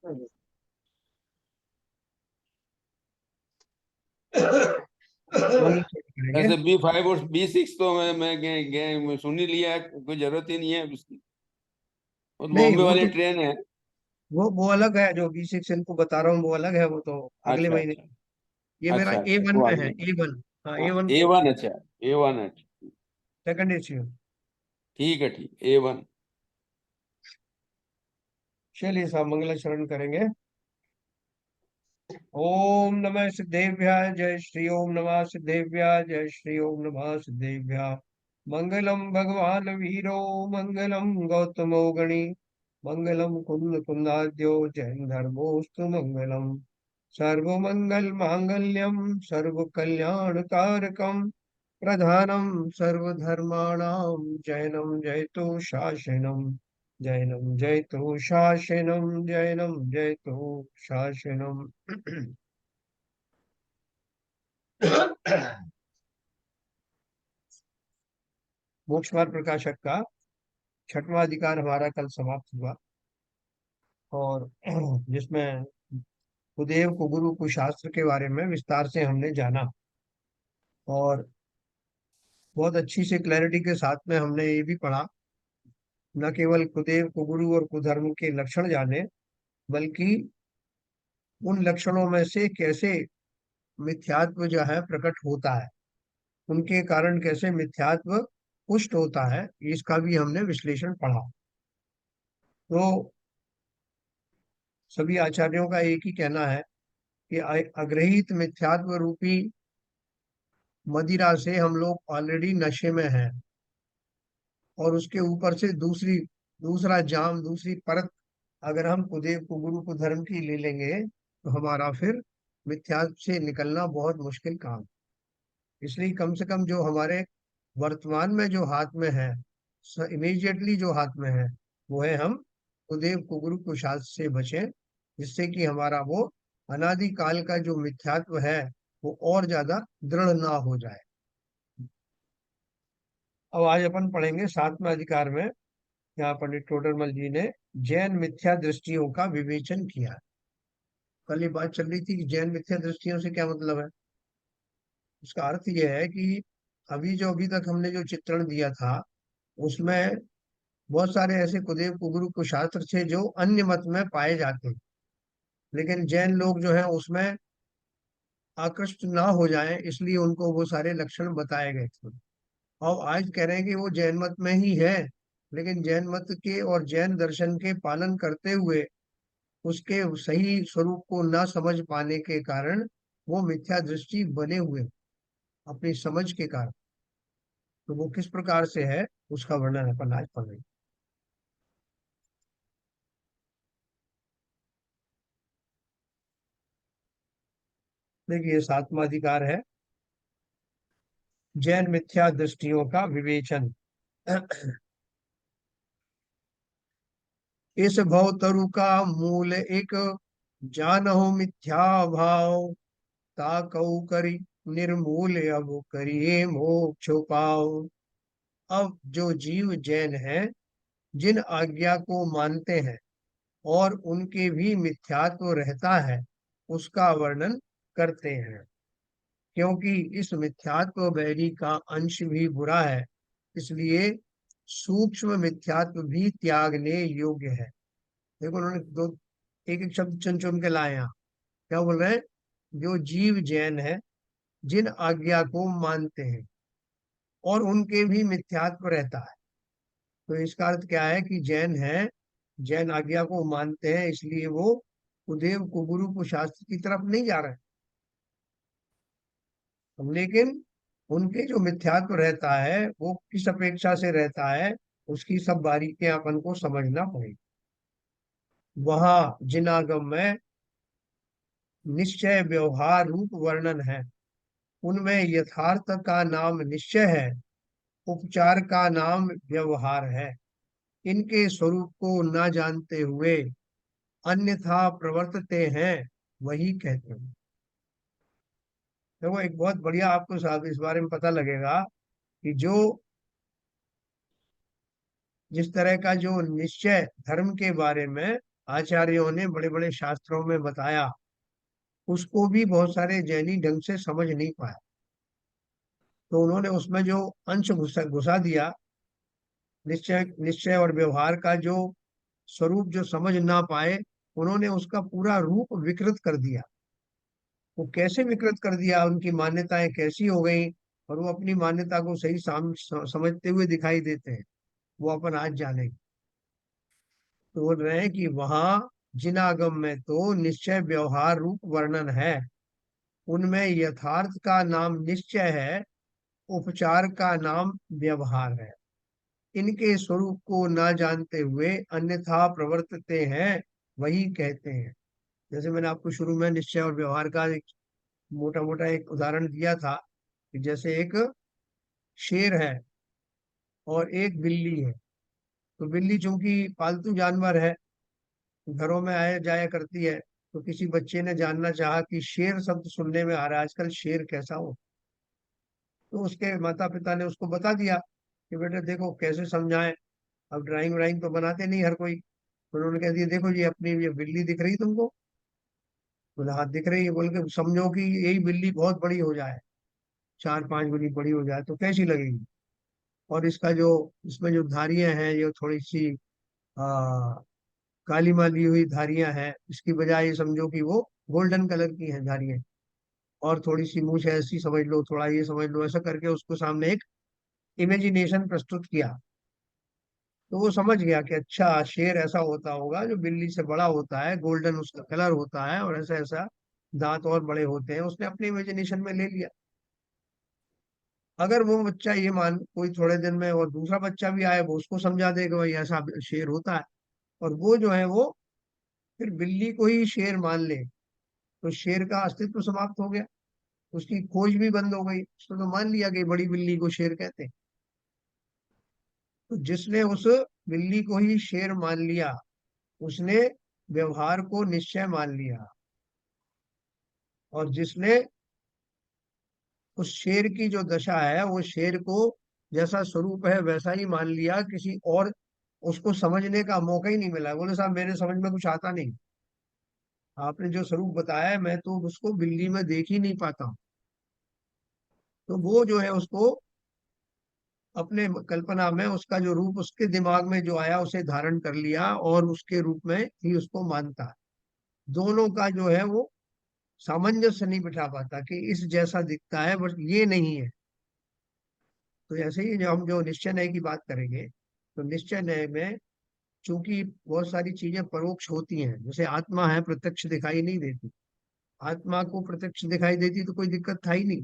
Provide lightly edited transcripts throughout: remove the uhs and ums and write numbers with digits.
मंगल करेंगे। ऐसे B5 और B6 तो मैं सुन ही लिया है, कोई जरूरत ही नहीं है उसकी। वो तो नहीं बॉम्बे वो वाली तो, ट्रेन है। वो अलग है, जो B6 इनको बता रहा हूँ वो अलग है, वो तो अगले अच्छा महीने। अच्छा। ये मेरा अच्छा ए अच्छा, वन वो में है, अगले। A1। हाँ हाँ A1 कोच, A1, अच्छा। A1 है। Second AC. ठीक है, ठीक, A1। चलिए साहब मंगलाचरण करेंगे। ओम नमः सिद्धेभ्याय जय श्री ओम नमः सिद्धेभ्याय जय श्री ओम नमः सिद्धेभ्याय। मंगलम भगवान वीरो मंगलम गौतमो गणी मंगलम कुंद कुंदाद्यो जैन धर्मोस्तु मंगलम। सर्वमंगल मांगल्यम सर्व कल्याण कारकम प्रधानम सर्वधर्माणां जैनम जयतु शासनम। जैनम जयतु शासनम जैनम जयतु शासनम। मोक्ष मार्ग प्रकाशक का छठवां अधिकार हमारा कल समाप्त हुआ, और जिसमें कुदेव कुगुरु कुशास्त्र के बारे में विस्तार से हमने जाना, और बहुत अच्छी से क्लैरिटी के साथ में हमने ये भी पढ़ा, न केवल कुदेव कुगुरु और कुधर्म के लक्षण जाने, बल्कि उन लक्षणों में से कैसे मिथ्यात्व जो है प्रकट होता है, उनके कारण कैसे मिथ्यात्व पुष्ट होता है, इसका भी हमने विश्लेषण पढ़ा। तो सभी आचार्यों का एक ही कहना है कि अग्रहित मिथ्यात्व रूपी मदिरा से हम लोग ऑलरेडी नशे में हैं, और उसके ऊपर से दूसरा जाम, दूसरी परत अगर हम कुदेव कुगुरु को धर्म की ले लेंगे, तो हमारा फिर मिथ्यात्व से निकलना बहुत मुश्किल काम। इसलिए कम से कम जो हमारे वर्तमान में जो हाथ में है, इमीडिएटली जो हाथ में है, वो है हम कुदेव कुगुरु कुशास्त्र से बचें, जिससे कि हमारा वो अनादि काल का जो मिथ्यात्व है वो और ज्यादा दृढ़ ना हो जाए। अब आज अपन पढ़ेंगे सातवें अधिकार में। यहाँ पंडित टोडरमल जी ने जैन मिथ्या दृष्टियों का विवेचन किया। कल ये बात चल रही थी कि जैन मिथ्या दृष्टियों से क्या मतलब है। उसका अर्थ यह है कि अभी तक हमने जो चित्रण दिया था, उसमें बहुत सारे ऐसे कुदेव कुगुरु कुशास्त्र थे जो अन्य मत में पाए जाते हैं, लेकिन जैन लोग जो है उसमें आकृष्ट ना हो जाएं, इसलिए उनको वो सारे लक्षण बताए गए थे। और आज कह रहे हैं कि वो जैन मत में ही है, लेकिन जैन मत के और जैन दर्शन के पालन करते हुए उसके सही स्वरूप को ना समझ पाने के कारण वो मिथ्या दृष्टि बने हुए हैं, अपनी समझ के कारण। तो वो किस प्रकार से है, उसका वर्णन अपन आज पढ़ेंगे। देखिए सातवां अधिकार है जैन मिथ्या दृष्टियों का विवेचन। इस भवतरु का मूल एक जानहु मिथ्या भाव, ताकऊ करी निर्मूल अब करिए मोक्ष पाओ। अब जो जीव जैन हैं, जिन आज्ञा को मानते हैं और उनके भी मिथ्यात्व रहता है, उसका वर्णन करते हैं, क्योंकि इस मिथ्यात्व बैरी का अंश भी बुरा है, इसलिए सूक्ष्म मिथ्यात्व भी त्यागने योग्य है। देखो उन्होंने दो एक एक शब्द चुन चुन के लाए यहाँ। क्या बोल रहे हैं? जो जीव जैन है, जिन आज्ञा को मानते हैं और उनके भी मिथ्यात्व रहता है। तो इसका अर्थ क्या है कि जैन है, जैन आज्ञा को मानते हैं, इसलिए वो कुदेव कुगुरु कुशास्त्र की तरफ नहीं जा रहे हैं, लेकिन उनके जो मिथ्यात्व रहता है वो किस अपेक्षा से रहता है, उसकी सब बारीकियां अपन को समझना पड़ेगी। वहां जिनागम में निश्चय व्यवहार रूप वर्णन है, उनमें यथार्थ का नाम निश्चय है, उपचार का नाम व्यवहार है। इनके स्वरूप को न जानते हुए अन्यथा प्रवर्तते हैं, वही कहते हैं। देखो एक बहुत बढ़िया आपको साहब इस बारे में पता लगेगा कि जो जिस तरह का जो निश्चय धर्म के बारे में आचार्यों ने बड़े बड़े शास्त्रों में बताया, उसको भी बहुत सारे जैनी ढंग से समझ नहीं पाए। तो उन्होंने उसमें जो अंश घुसा घुसा दिया, निश्चय निश्चय और व्यवहार का जो स्वरूप जो समझ ना पाए, उन्होंने उसका पूरा रूप विकृत कर दिया। वो कैसे विकृत कर दिया, उनकी मान्यताएं कैसी हो गई, और वो अपनी मान्यता को सही समझते हुए दिखाई देते हैं, वो अपन आज जाने। तो बोल रहे हैं कि वहां जिन आगम में तो निश्चय व्यवहार रूप वर्णन है, उनमें यथार्थ का नाम निश्चय है, उपचार का नाम व्यवहार है। इनके स्वरूप को ना जानते हुए अन्यथा प्रवर्तते हैं, वही कहते हैं। जैसे मैंने आपको शुरू में निश्चय और व्यवहार का एक मोटा मोटा एक उदाहरण दिया था, कि जैसे एक शेर है और एक बिल्ली है। तो बिल्ली चूंकि पालतू जानवर है, घरों में आया जाया करती है, तो किसी बच्चे ने जानना चाहा कि शेर शब्द सुनने में आ रहा है आजकल, शेर कैसा हो। तो उसके माता पिता ने उसको बता दिया कि बेटे देखो कैसे समझाएं, अब ड्राइंग व्राइंग तो बनाते नहीं हर कोई। तो उन्होंने कह दिया, देखो जी अपनी ये बिल्ली दिख रही तुमको। बोला हाँ दिख रही है। बोल के समझो कि यही बिल्ली बहुत बड़ी हो जाए, 4-5 गुनी बड़ी हो जाए तो कैसी लगेगी। और इसका जो, इसमें जो धारियां हैं, ये थोड़ी सी आ, काली माली हुई धारियां हैं, इसकी बजाय ये समझो कि वो गोल्डन कलर की हैं धारियां। और थोड़ी सी मूछ ऐसी समझ लो, थोड़ा ये समझ लो, ऐसा करके उसको सामने एक इमेजिनेशन प्रस्तुत किया। तो वो समझ गया कि अच्छा शेर ऐसा होता होगा जो बिल्ली से बड़ा होता है, गोल्डन उसका कलर होता है, और ऐसा ऐसा दांत और बड़े होते हैं, उसने अपने इमेजिनेशन में ले लिया। अगर वो बच्चा ये मान, कोई थोड़े दिन में और दूसरा बच्चा भी आए, वो उसको समझा देगा भाई ऐसा शेर होता है, और वो जो है वो फिर बिल्ली को ही शेर मान ले, तो शेर का अस्तित्व समाप्त हो गया, उसकी खोज भी बंद हो गई। उसने तो मान लिया कि बड़ी बिल्ली को शेर कहते हैं। तो जिसने उस बिल्ली को ही शेर मान लिया, उसने व्यवहार को निश्चय मान लिया। और जिसने उस शेर की जो दशा है, वो शेर को जैसा स्वरूप है वैसा ही मान लिया, किसी और उसको समझने का मौका ही नहीं मिला। बोले साहब मेरे समझ में कुछ आता नहीं, आपने जो स्वरूप बताया है मैं तो उसको बिल्ली में देख ही नहीं पाता हूँ। तो वो जो है उसको अपने कल्पना में उसका जो रूप उसके दिमाग में जो आया उसे धारण कर लिया, और उसके रूप में ही उसको मानता है। दोनों का जो है वो सामंजस्य नहीं बिठा पाता, कि इस जैसा दिखता है बट ये नहीं है। तो ऐसे ही जो हम जो निश्चय न्याय की बात करेंगे, तो निश्चय न्याय में चूंकि बहुत सारी चीजें परोक्ष होती हैं, जैसे आत्मा है प्रत्यक्ष दिखाई नहीं देती। आत्मा को प्रत्यक्ष दिखाई देती तो कोई दिक्कत था ही नहीं।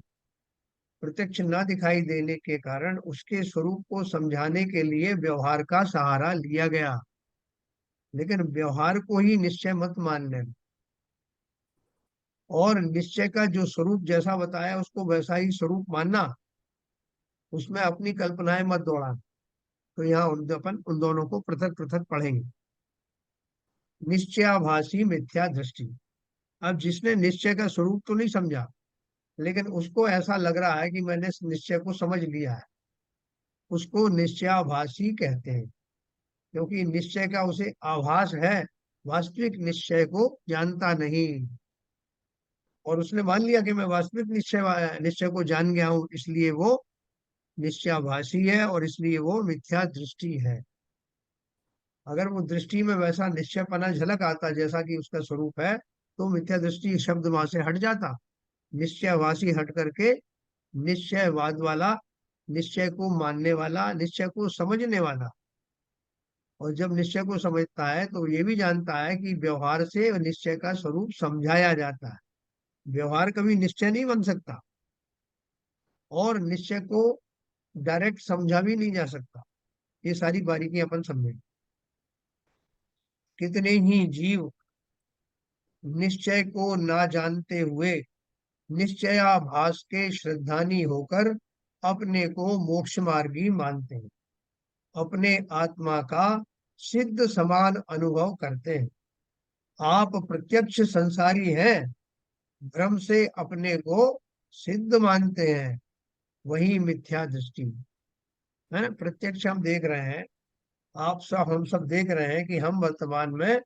प्रत्यक्ष न दिखाई देने के कारण उसके स्वरूप को समझाने के लिए व्यवहार का सहारा लिया गया। लेकिन व्यवहार को ही निश्चय मत मानने, और निश्चय का जो स्वरूप जैसा बताया उसको वैसा ही स्वरूप मानना, उसमें अपनी कल्पनाएं मत दौड़ाना। तो यहाँ अपन उन दोनों को पृथक पृथक पढ़ेंगे। निश्चयाभासी मिथ्या दृष्टि। अब जिसने निश्चय का स्वरूप तो नहीं समझा, लेकिन उसको ऐसा लग रहा है कि मैंने इस निश्चय को समझ लिया है, उसको निश्चयाभासी कहते हैं। क्योंकि निश्चय का उसे आभास है, वास्तविक निश्चय को जानता नहीं। और उसने मान लिया कि मैं वास्तविक निश्चय निश्चय को जान गया हूं, इसलिए वो निश्चयाभासी है, और इसलिए वो मिथ्या दृष्टि है। अगर वो दृष्टि में वैसा निश्चयपना झलक आता जैसा कि उसका स्वरूप है, तो मिथ्या दृष्टि शब्द वहां से हट जाता। निश्चयवासी हट करके निश्चयवाद वाला, निश्चय को मानने वाला, निश्चय को समझने वाला। और जब निश्चय को समझता है तो ये भी जानता है कि व्यवहार से निश्चय का स्वरूप समझाया जाता है। व्यवहार कभी निश्चय नहीं बन सकता, और निश्चय को डायरेक्ट समझा भी नहीं जा सकता। ये सारी बारीकी अपन समझेंगे। कितने ही जीव निश्चय को ना जानते हुए निश्चयाभास के श्रद्धानी होकर अपने को मोक्ष मार्गी मानते हैं, अपने आत्मा का सिद्ध समान अनुभव करते हैं। आप प्रत्यक्ष संसारी हैं, भ्रम से अपने को सिद्ध मानते हैं, वही मिथ्या दृष्टि है ना। प्रत्यक्ष हम देख रहे हैं, आप सब हम सब देख रहे हैं कि हम वर्तमान में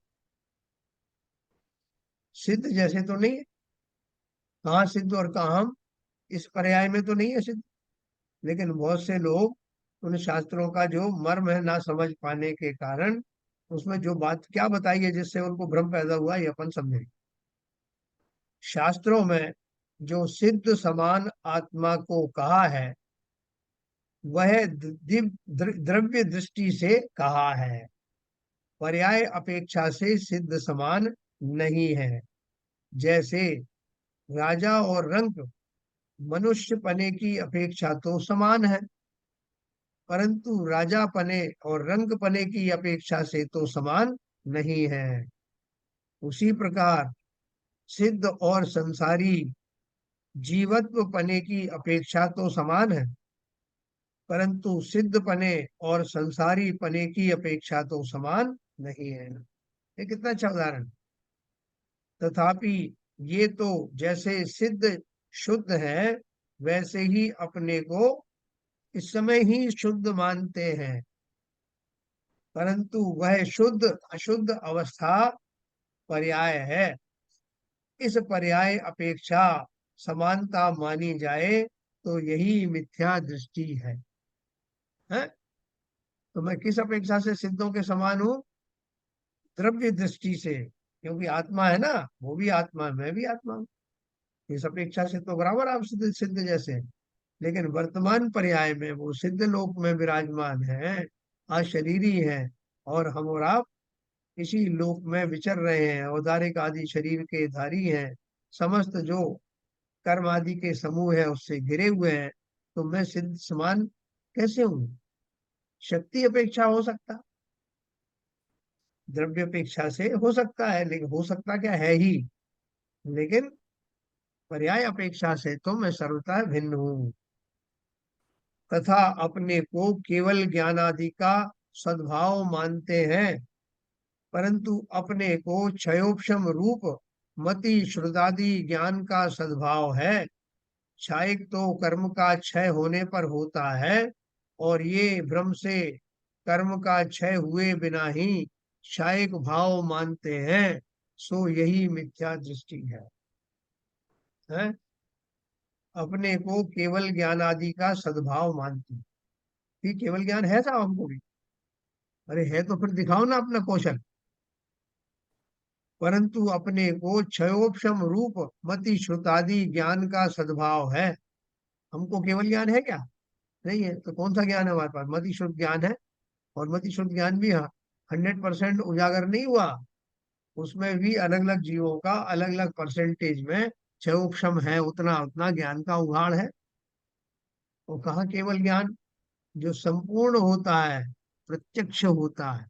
सिद्ध जैसे तो नहीं है। कहाँ सिद्ध और कहाँ हम, इस पर्याय में तो नहीं है सिद्ध। लेकिन बहुत से लोग उन शास्त्रों का जो मर्म है ना समझ पाने के कारण उसमें जो बात क्या बताई है जिससे उनको भ्रम पैदा हुआ, ये अपन समझेंगे। शास्त्रों में जो सिद्ध समान आत्मा को कहा है वह द्रव्य दृष्टि से कहा है, पर्याय अपेक्षा से सिद्ध समान नहीं है। जैसे राजा और रंक मनुष्य पने की अपेक्षा तो समान है, परंतु राजा पने और रंग पने की अपेक्षा से तो समान नहीं है। उसी प्रकार सिद्ध और संसारी जीवत्व पने की अपेक्षा तो समान है, परंतु सिद्ध पने और संसारी पने की अपेक्षा तो समान नहीं है। ये कितना अच्छा उदाहरण। तथापि ये तो जैसे सिद्ध शुद्ध है वैसे ही अपने को इस समय ही शुद्ध मानते हैं, परंतु वह शुद्ध अशुद्ध अवस्था पर्याय है। इस पर्याय अपेक्षा समानता मानी जाए तो यही मिथ्या दृष्टि है? तो मैं किस अपेक्षा से सिद्धों के समान हूँ? द्रव्य दृष्टि से, क्योंकि आत्मा है ना, वो भी आत्मा है, मैं भी आत्मा हूँ। इस अपेक्षा से तो बराबर आप सिद्ध सिद्ध जैसे हैं। लेकिन वर्तमान पर्याय में वो सिद्ध लोक में विराजमान है, अशरीरी है, और हम और आप इसी लोक में विचर रहे हैं, औदारिक आदि शरीर के धारी हैं, समस्त जो कर्म आदि के समूह है उससे घिरे हुए हैं। तो मैं सिद्ध समान कैसे हूं? शक्ति अपेक्षा हो सकता, द्रव्य अपेक्षा से हो सकता है, लेकिन हो सकता क्या है ही, लेकिन पर्याय अपेक्षा से तो मैं सर्वथा भिन्न हूँ। तथा अपने को केवल ज्ञानादि का सद्भाव मानते हैं, परंतु अपने को क्षयोपशम रूप मति श्रुतादि ज्ञान का सद्भाव है। क्षयिक तो कर्म का क्षय होने पर होता है, और ये भ्रम से कर्म का क्षय हुए बिना ही क्षयिक भाव मानते हैं। सो यही मिथ्या दृष्टि है? अपने को केवल ज्ञान आदि का सद्भाव मानते हैं। ये केवल ज्ञान है साहब हमको भी? अरे है तो फिर दिखाओ ना अपना कौशल। परंतु अपने को क्षयोपशम रूप मति श्रुतादि ज्ञान का सद्भाव है। हमको केवल ज्ञान है क्या? नहीं है। तो कौन सा ज्ञान है हमारे पास? मति शुद्ध ज्ञान है। और मति शुद्ध ज्ञान भी 100% उजागर नहीं हुआ, उसमें भी अलग अलग जीवों का अलग अलग परसेंटेज में क्षयोपशम है, उतना उतना ज्ञान का उघाड़ है। वो कहाँ केवल ज्ञान जो संपूर्ण होता है, प्रत्यक्ष होता है।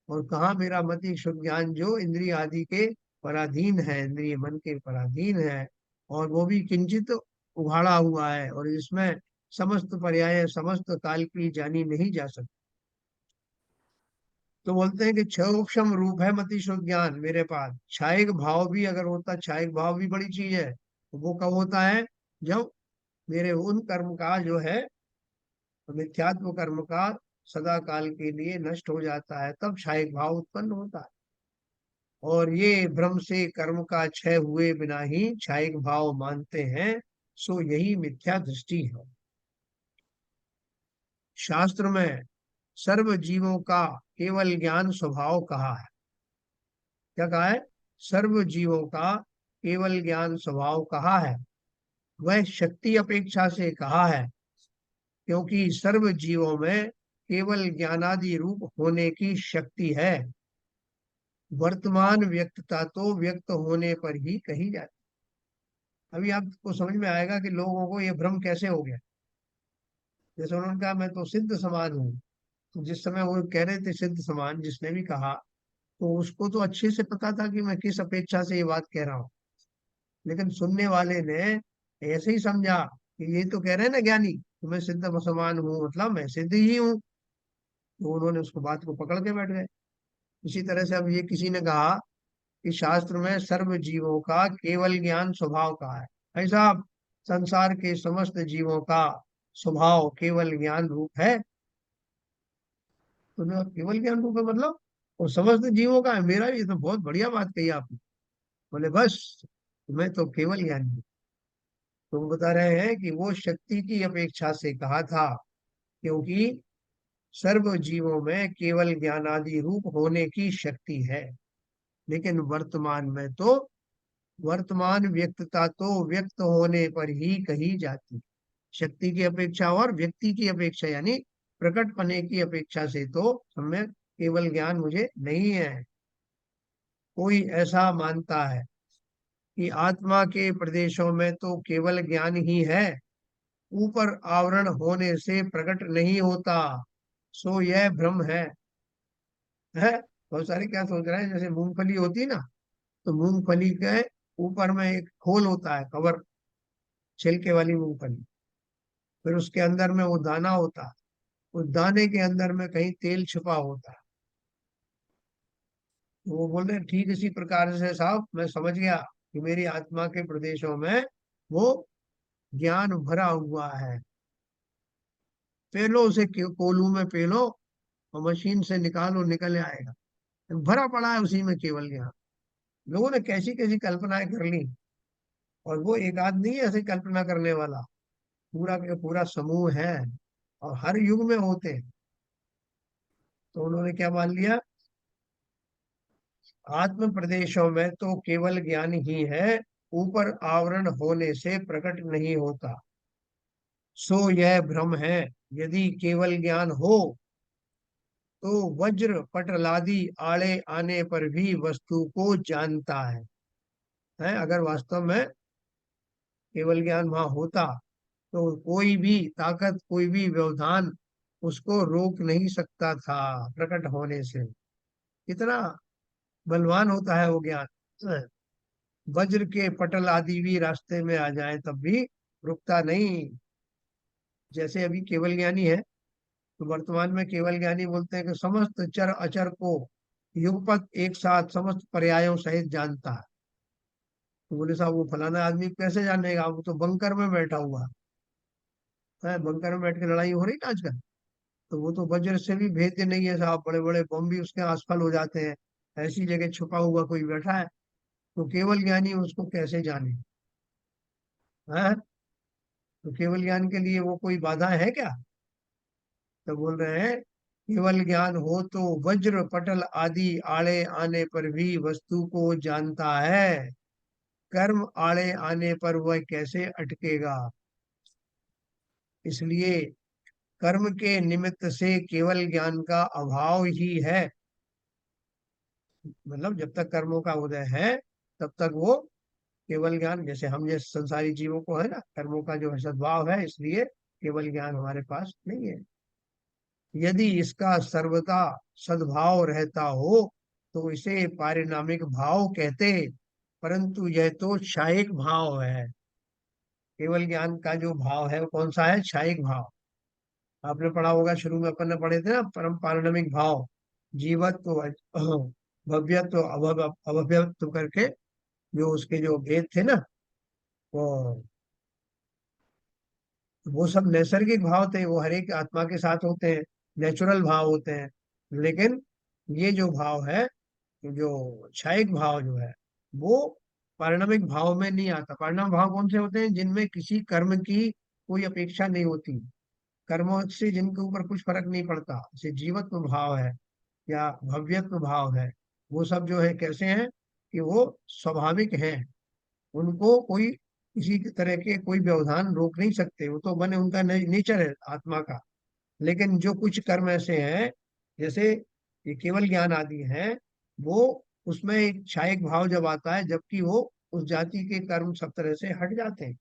और कहाँ मेरा मति शुद्ध ज्ञान जो इंद्रिय आदि के पराधीन है, इंद्रिय मन के पराधीन है, और वो भी किंचित उघाड़ा हुआ है, और इसमें समस्त पर्याय समस्त काल की जानी नहीं जा सकती। तो बोलते हैं कि क्षयोपशम रूप है मति शुद्ध ज्ञान मेरे पास। क्षयिक भाव भी अगर होता, क्षयिक भाव भी बड़ी चीज है, तो वो कब होता है? जब मेरे उन कर्म का जो है, मिथ्यात्व कर्म का सदा काल के लिए नष्ट हो जाता है, तब क्षयिक भाव उत्पन्न होता है। और ये भ्रम से कर्म का क्षय हुए बिना ही क्षयिक भाव मानते हैं। सो यही मिथ्या दृष्टि है। शास्त्र में सर्व जीवों का केवल ज्ञान स्वभाव कहा है। क्या कहा है? सर्व जीवों का केवल ज्ञान स्वभाव कहा है। वह शक्ति अपेक्षा से कहा है, क्योंकि सर्व जीवों में केवल ज्ञानादि रूप होने की शक्ति है। वर्तमान व्यक्तता तो व्यक्त होने पर ही कही जाती। अभी आपको समझ में आएगा कि लोगों को ये भ्रम कैसे हो गया। जैसे उन्होंने कहा मैं तो सिद्ध समान हूँ, तो जिस समय वो कह रहे थे सिद्ध समान, जिसने भी कहा, तो उसको तो अच्छे से पता था कि मैं किस अपेक्षा से ये बात कह रहा हूँ। लेकिन सुनने वाले ने ऐसे ही समझा कि ये तो कह रहे हैं ना ज्ञानी, तो मैं सिद्ध समान हूँ, मतलब मैं सिद्ध ही हूँ। तो उन्होंने उसको बात को पकड़ के बैठ गए। इसी तरह से अब ये किसी ने कहा कि शास्त्र में सर्व जीवों का केवल ज्ञान स्वभाव कहा है। भाई साहब, संसार के समस्त जीवों का स्वभाव केवल ज्ञान रूप है। तो केवल ज्ञान रूप है मतलब, और समस्त जीवों का है मेरा भी। ये तो बहुत बढ़िया बात कही आपने। बोले बस, मैं तो केवल ज्ञानी हूँ। तो बता रहे हैं कि वो शक्ति की अपेक्षा से कहा था, क्योंकि सर्व जीवों में केवल ज्ञानादि रूप होने की शक्ति है। लेकिन वर्तमान में तो वर्तमान व्यक्तता तो व्यक्त होने पर ही कही जाती है। शक्ति की अपेक्षा और व्यक्ति की अपेक्षा यानी प्रकट पने की अपेक्षा से तो हमें केवल ज्ञान मुझे नहीं है। कोई ऐसा मानता है कि आत्मा के प्रदेशों में तो केवल ज्ञान ही है, ऊपर आवरण होने से प्रकट नहीं होता, सो यह भ्रम है। बहुत सारे क्या सोच रहे हैं, जैसे मूंगफली होती है ना, तो मूंगफली के ऊपर में एक खोल होता है, कवर, छिलके वाली मूंगफली। फिर उसके अंदर में वो दाना होता है, उस दाने के अंदर में कहीं तेल छुपा होता है। तो वो बोल रहे हैं ठीक इसी प्रकार से साहब मैं समझ गया कि मेरी आत्मा के प्रदेशों में वो ज्ञान भरा हुआ है। पेलो उसे कोलू में पेलो और मशीन से निकालो, निकल आएगा। भरा पड़ा है उसी में केवल ज्ञान। लोगों ने कैसी कैसी कल्पनाएं कर ली, और वो एक आध नहीं है ऐसे कल्पना करने वाला, पूरा का पूरा समूह है, और हर युग में होते हैं। तो उन्होंने क्या मान लिया, आत्म प्रदेशों में तो केवल ज्ञान ही है, ऊपर आवरण होने से प्रकट नहीं होता, सो यह भ्रम है। यदि केवल ज्ञान हो तो वज्र पटलादि आड़े आने पर भी वस्तु को जानता है। अगर वास्तव में केवल ज्ञान वहां होता तो कोई भी ताकत, कोई भी व्यवधान उसको रोक नहीं सकता था प्रकट होने से। कितना बलवान होता है वो ज्ञान। वज्र के पटल आदि भी रास्ते में आ जाए तब भी रुकता नहीं। जैसे अभी केवल ज्ञानी है, तो वर्तमान में केवल ज्ञानी बोलते हैं कि समस्त चर अचर को युगपत एक साथ समस्त पर्यायों सहित जानता है। तो बोले साहब वो फलाना आदमी कैसे जानेगा, वो तो बंकर में बैठा हुआ है, बंकर में बैठ के लड़ाई हो रही ना आजकल। तो वो तो वज्र से भी भेद्य नहीं है साहब, बड़े बड़े बम भी उसके आसफल हो जाते हैं, ऐसी जगह छुपा हुआ कोई बैठा है। तो केवल ज्ञानी उसको कैसे जाने। है, तो केवल ज्ञान के लिए वो कोई बाधा है क्या। तो बोल रहे हैं केवल ज्ञान हो तो वज्र पटल आदि आड़े आने पर भी वस्तु को जानता है, कर्म आड़े आने पर वह कैसे अटकेगा। इसलिए कर्म के निमित्त से केवल ज्ञान का अभाव ही है। मतलब जब तक कर्मों का उदय है तब तक वो केवल ज्ञान, जैसे हम जैसे संसारी जीवों को है ना, कर्मों का जो है सद्भाव है, इसलिए केवल ज्ञान हमारे पास नहीं है। यदि इसका सर्वदा सद्भाव रहता हो तो इसे पारिणामिक भाव कहते, परंतु यह तो क्षयिक भाव है। केवल ज्ञान का जो भाव है वो कौन सा है, क्षयिक भाव। आपने पढ़ा होगा, शुरू में अपन ने पढ़े थे ना, परम पारिणामिक भाव, जीवत्व, भव्यत्व, अभव्यत्व करके जो उसके जो भेद थे ना, वो वो सब नैसर्गिक भाव थे, वो हर एक आत्मा के साथ होते हैं, नेचुरल भाव होते हैं। लेकिन ये जो भाव है, जो क्षयिक भाव जो है, वो पारिणामिक भाव में नहीं आता। परिणाम भाव कौन से होते हैं, जिनमें किसी कर्म की कोई अपेक्षा नहीं होती, कर्मों से जिनके ऊपर कुछ फर्क नहीं पड़ता, जैसे जीवत्व भाव है या भव्यत्व भाव है। वो सब जो है कैसे हैं कि वो स्वाभाविक हैं, उनको कोई किसी तरह के कोई व्यवधान रोक नहीं सकते, वो तो बने उनका नेचर है आत्मा का। लेकिन जो कुछ कर्म ऐसे हैं, जैसे ये केवल ज्ञान आदि है, वो उसमें एक क्षयिक भाव जब आता है, जबकि वो उस जाति के कर्म सब तरह से हट जाते हैं।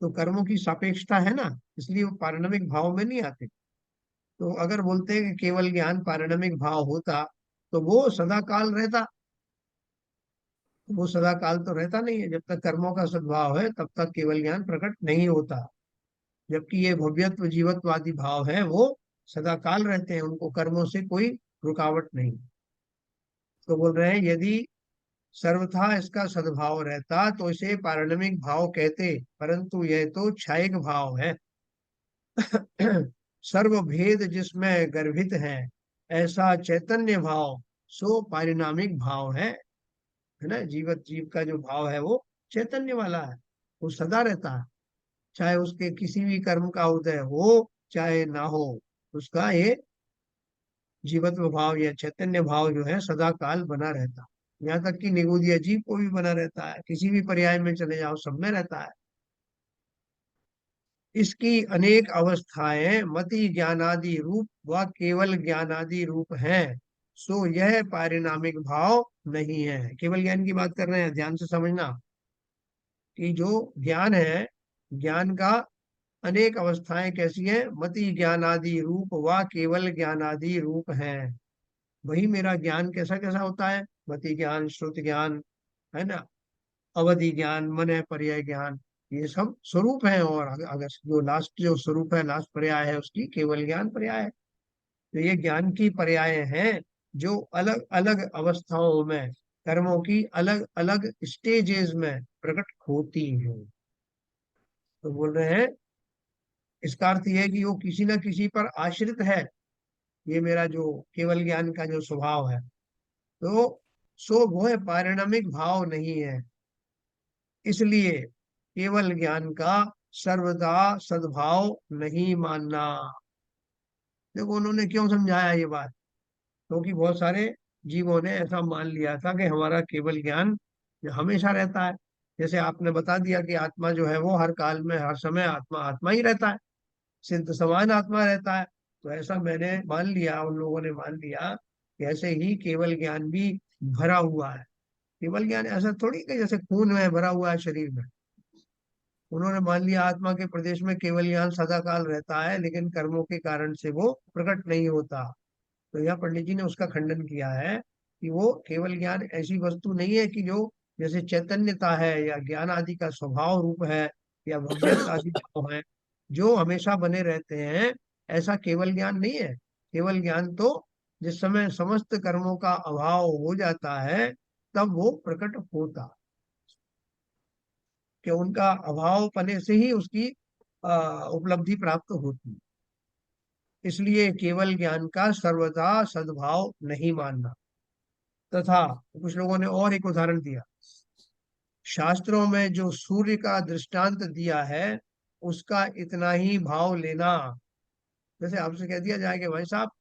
तो कर्मों की सापेक्षता है ना, इसलिए वो पारिणामिक भाव में नहीं आते। तो अगर बोलते हैं कि केवल ज्ञान पारिणामिक भाव होता तो वो सदा काल रहता। वो सदा काल तो रहता नहीं है, जब तक कर्मों का सद्भाव है तब तक केवल ज्ञान प्रकट नहीं होता। जबकि ये भव्यत्व जीवत्व आदि भाव है, वो सदा काल रहते हैं, उनको कर्मों से कोई रुकावट नहीं। तो बोल रहे हैं यदि सर्वथा इसका सद्भाव रहता तो इसे पारणामिक भाव कहते, परंतु यह तो क्षयिक भाव है। सर्व भेद जिसमें गर्भित है, ऐसा चैतन्य भाव सो पारिणामिक भाव है। है ना। जीवत जीव का जो भाव है वो चैतन्य वाला है, वो सदा रहता है, चाहे उसके किसी भी कर्म का उदय हो चाहे ना हो, उसका ये जीवत्व भाव या चैतन्य भाव जो है सदा काल बना रहता है। यहाँ तक कि निगूढ़ जीव को भी बना रहता है, किसी भी पर्याय में चले जाओ सब में रहता है। इसकी अनेक अवस्थाएं मति ज्ञानादि रूप व केवल ज्ञानादि रूप हैं, सो यह पारिणामिक भाव नहीं है। केवल ज्ञान की बात कर रहे हैं, ध्यान से समझना कि जो ज्ञान है, ज्ञान का अनेक अवस्थाएं कैसी हैं, मति ज्ञानादि रूप व केवल ज्ञानादि रूप हैं। वही मेरा ज्ञान कैसा कैसा होता है, मति ज्ञान, श्रुति ज्ञान, है ना, अवधि ज्ञान, मन पर्याय ज्ञान, ये सब स्वरूप है। और अगर जो लास्ट जो स्वरूप है, लास्ट पर्याय है उसकी केवल ज्ञान पर्याय है। तो ये ज्ञान की पर्याय हैं जो अलग अलग अवस्थाओं में कर्मों की अलग अलग स्टेजेस में प्रकट होती हैं। तो बोल रहे हैं इसका अर्थ यह है कि वो किसी न किसी पर आश्रित है, ये मेरा जो केवल ज्ञान का जो स्वभाव है। तो सो वो है पारिणामिक भाव नहीं है, इसलिए केवल ज्ञान का सर्वदा सद्भाव नहीं मानना। देखो उन्होंने क्यों समझाया ये बात, क्योंकि बहुत सारे जीवों ने ऐसा मान लिया था कि हमारा केवल ज्ञान जो हमेशा रहता है। जैसे आपने बता दिया कि आत्मा जो है वो हर काल में हर समय आत्मा आत्मा ही रहता है, सिद्ध समान आत्मा रहता है। तो ऐसा मैंने मान लिया, उन लोगों ने मान लिया कि ऐसे ही केवल ज्ञान भी भरा हुआ है। केवल ज्ञान ऐसा थोड़ी कि जैसे खून में भरा हुआ है शरीर में। उन्होंने मान लिया आत्मा के प्रदेश में केवल ज्ञान सदा काल रहता है, लेकिन कर्मों के कारण से वो प्रकट नहीं होता। तो यहाँ पंडित जी ने उसका खंडन किया है कि वो केवल ज्ञान ऐसी वस्तु नहीं है कि जो जैसे चैतन्यता है या ज्ञान आदि का स्वभाव रूप है या भव्यत्व आदि भाव है जो हमेशा बने रहते हैं, ऐसा केवल ज्ञान नहीं है। केवल ज्ञान तो जिस समय समस्त कर्मों का अभाव हो जाता है तब वो प्रकट होता, कि उनका अभाव पने से ही उसकी उपलब्धि प्राप्त होती। इसलिए केवल ज्ञान का सर्वदा सद्भाव नहीं मानना। तथा कुछ लोगों ने और एक उदाहरण दिया, शास्त्रों में जो सूर्य का दृष्टांत दिया है उसका इतना ही भाव लेना। जैसे आपसे कह दिया जाए कि भाई साहब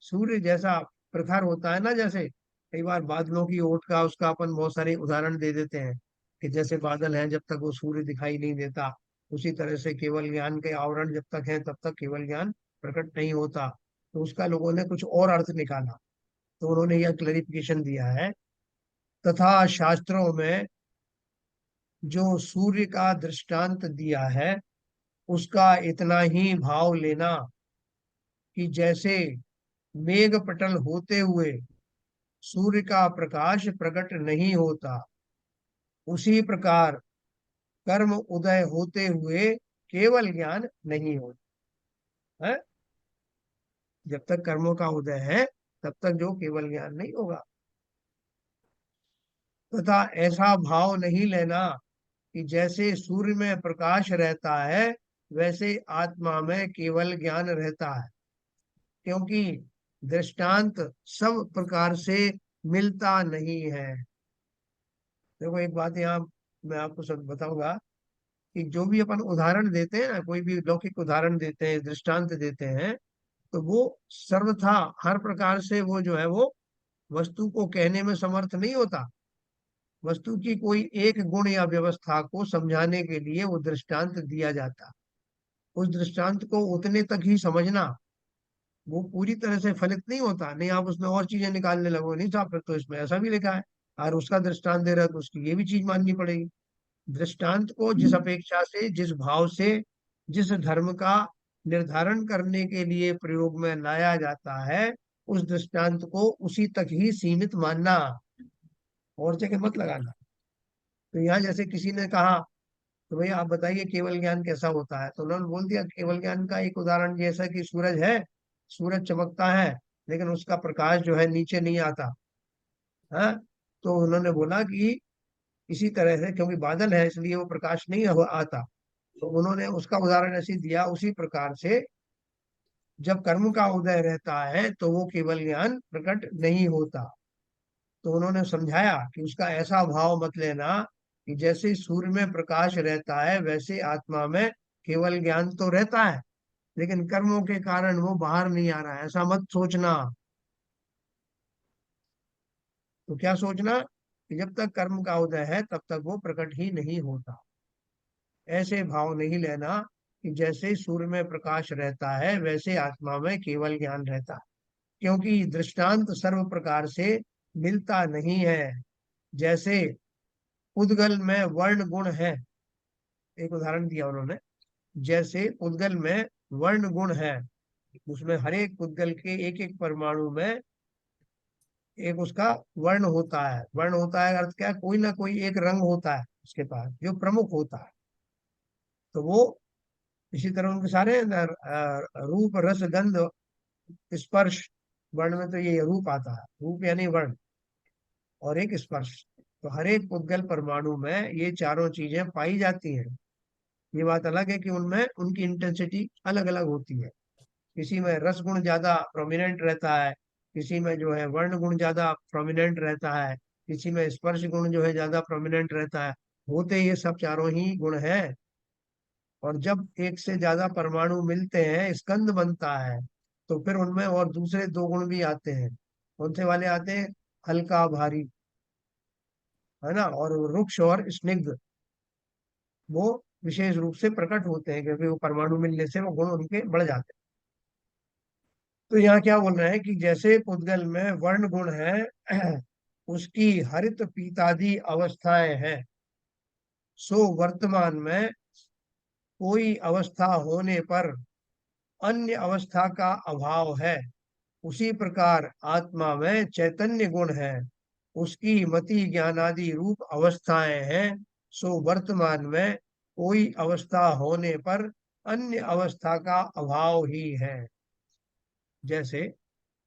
सूर्य जैसा प्रखर होता है ना, जैसे कई बार बादलों की ओट का उसका अपन बहुत सारे उदाहरण दे देते हैं कि जैसे बादल हैं जब तक वो सूर्य दिखाई नहीं देता, उसी तरह से केवल ज्ञान के आवरण जब तक है तब तक केवल ज्ञान प्रकट नहीं होता। तो उसका लोगों ने कुछ और अर्थ निकाला, तो उन्होंने यह क्लैरिफिकेशन दिया है, तथा शास्त्रों में जो सूर्य का दृष्टांत दिया है उसका इतना ही भाव लेना कि जैसे मेघ पटल होते हुए सूर्य का प्रकाश प्रकट नहीं होता, उसी प्रकार कर्म उदय होते हुए केवल ज्ञान नहीं होता है। जब तक कर्मों का उदय है तब तक जो केवल ज्ञान नहीं होगा। तथा ऐसा भाव नहीं लेना कि जैसे सूर्य में प्रकाश रहता है वैसे आत्मा में केवल ज्ञान रहता है, क्योंकि दृष्टांत सब प्रकार से मिलता नहीं है। देखो एक बात यहाँ मैं आपको सब बताऊंगा कि जो भी अपन उदाहरण देते हैं ना, कोई भी लौकिक उदाहरण देते हैं, दृष्टांत देते हैं, तो वो सर्वथा हर प्रकार से वो जो है वो वस्तु को कहने में समर्थ नहीं होता। वस्तु की कोई एक गुण या व्यवस्था को समझाने के लिए वो दृष्टांत दिया जाता। उस दृष्टांत को उतने तक ही समझना, वो पूरी तरह से फलित नहीं होता। नहीं आप उसमें और चीजें निकालने लगो, नहीं साहब फिर तो इसमें ऐसा भी लिखा है और उसका दृष्टांत दे रहा है तो उसकी ये भी चीज माननी पड़ेगी। दृष्टांत को जिस अपेक्षा से, जिस भाव से, जिस धर्म का निर्धारण करने के लिए प्रयोग में लाया जाता है, उस दृष्टांत को उसी तक ही सीमित मानना, और जगह मत लगाना। तो यहाँ जैसे किसी ने कहा तो भैया आप बताइए केवल ज्ञान कैसा होता है, तो उन्होंने बोल दिया केवल ज्ञान का एक उदाहरण जैसा कि सूरज है, सूरज चमकता है लेकिन उसका प्रकाश जो है नीचे नहीं आता है। तो उन्होंने बोला कि इसी तरह से क्योंकि बादल है इसलिए वो प्रकाश नहीं आता। तो उन्होंने उसका उदाहरण ऐसे दिया, उसी प्रकार से जब कर्म का उदय रहता है तो वो केवल ज्ञान प्रकट नहीं होता। तो उन्होंने समझाया कि उसका ऐसा भाव मत लेना कि जैसे सूर्य में प्रकाश रहता है वैसे आत्मा में केवल ज्ञान तो रहता है, लेकिन कर्मों के कारण वो बाहर नहीं आ रहा है, ऐसा मत सोचना। तो क्या सोचना कि जब तक कर्म का उदय है तब तक वो प्रकट ही नहीं होता। ऐसे भाव नहीं लेना कि जैसे सूर्य में प्रकाश रहता है वैसे आत्मा में केवल ज्ञान रहता है, क्योंकि दृष्टांत सर्व प्रकार से मिलता नहीं है। जैसे उद्गल में वर्ण गुण है, एक उदाहरण दिया उन्होंने। जैसे उद्गल में वर्ण गुण है, उसमें हर एक उद्गल के एक एक परमाणु में एक उसका वर्ण होता है। वर्ण होता है अर्थ क्या है, कोई ना कोई एक रंग होता है उसके पास जो प्रमुख होता है। तो वो इसी तरह उनके सारे रूप रस गंध स्पर्श, वर्ण में तो ये रूप आता है, रूप यानी वर्ण, और एक स्पर्श। तो हर एक उद्गल परमाणु में ये चारों चीजें पाई जाती हैं। ये बात अलग है कि उनमें उनकी इंटेंसिटी अलग अलग होती है। किसी में रस गुण ज्यादा प्रोमिनेंट रहता है, किसी में जो है वर्ण गुण ज्यादा प्रोमिनेंट रहता है, किसी में स्पर्श गुण जो है ज्यादा प्रोमिनेंट रहता है। होते ये सब चारों ही गुण हैं। और जब एक से ज्यादा परमाणु मिलते हैं स्कंद बनता है, तो फिर उनमें और दूसरे दो गुण भी आते हैं। कौन से वाले आते हैं? हल्का भारी, है ना, और रुक्ष और स्निग्ध, वो विशेष रूप से प्रकट होते हैं क्योंकि वो परमाणु मिलने से वो गुण उनके बढ़ जाते हैं। तो यहाँ क्या बोल रहे हैं कि जैसे पुद्गल में वर्ण गुण है उसकी हरित पीतादि अवस्थाएं हैं, सो वर्तमान में कोई अवस्था होने पर अन्य अवस्था का अभाव है। उसी प्रकार आत्मा में चैतन्य गुण है, उसकी मति ज्ञानादि रूप अवस्थाएं हैं, सो वर्तमान में कोई अवस्था होने पर अन्य अवस्था का अभाव ही है। जैसे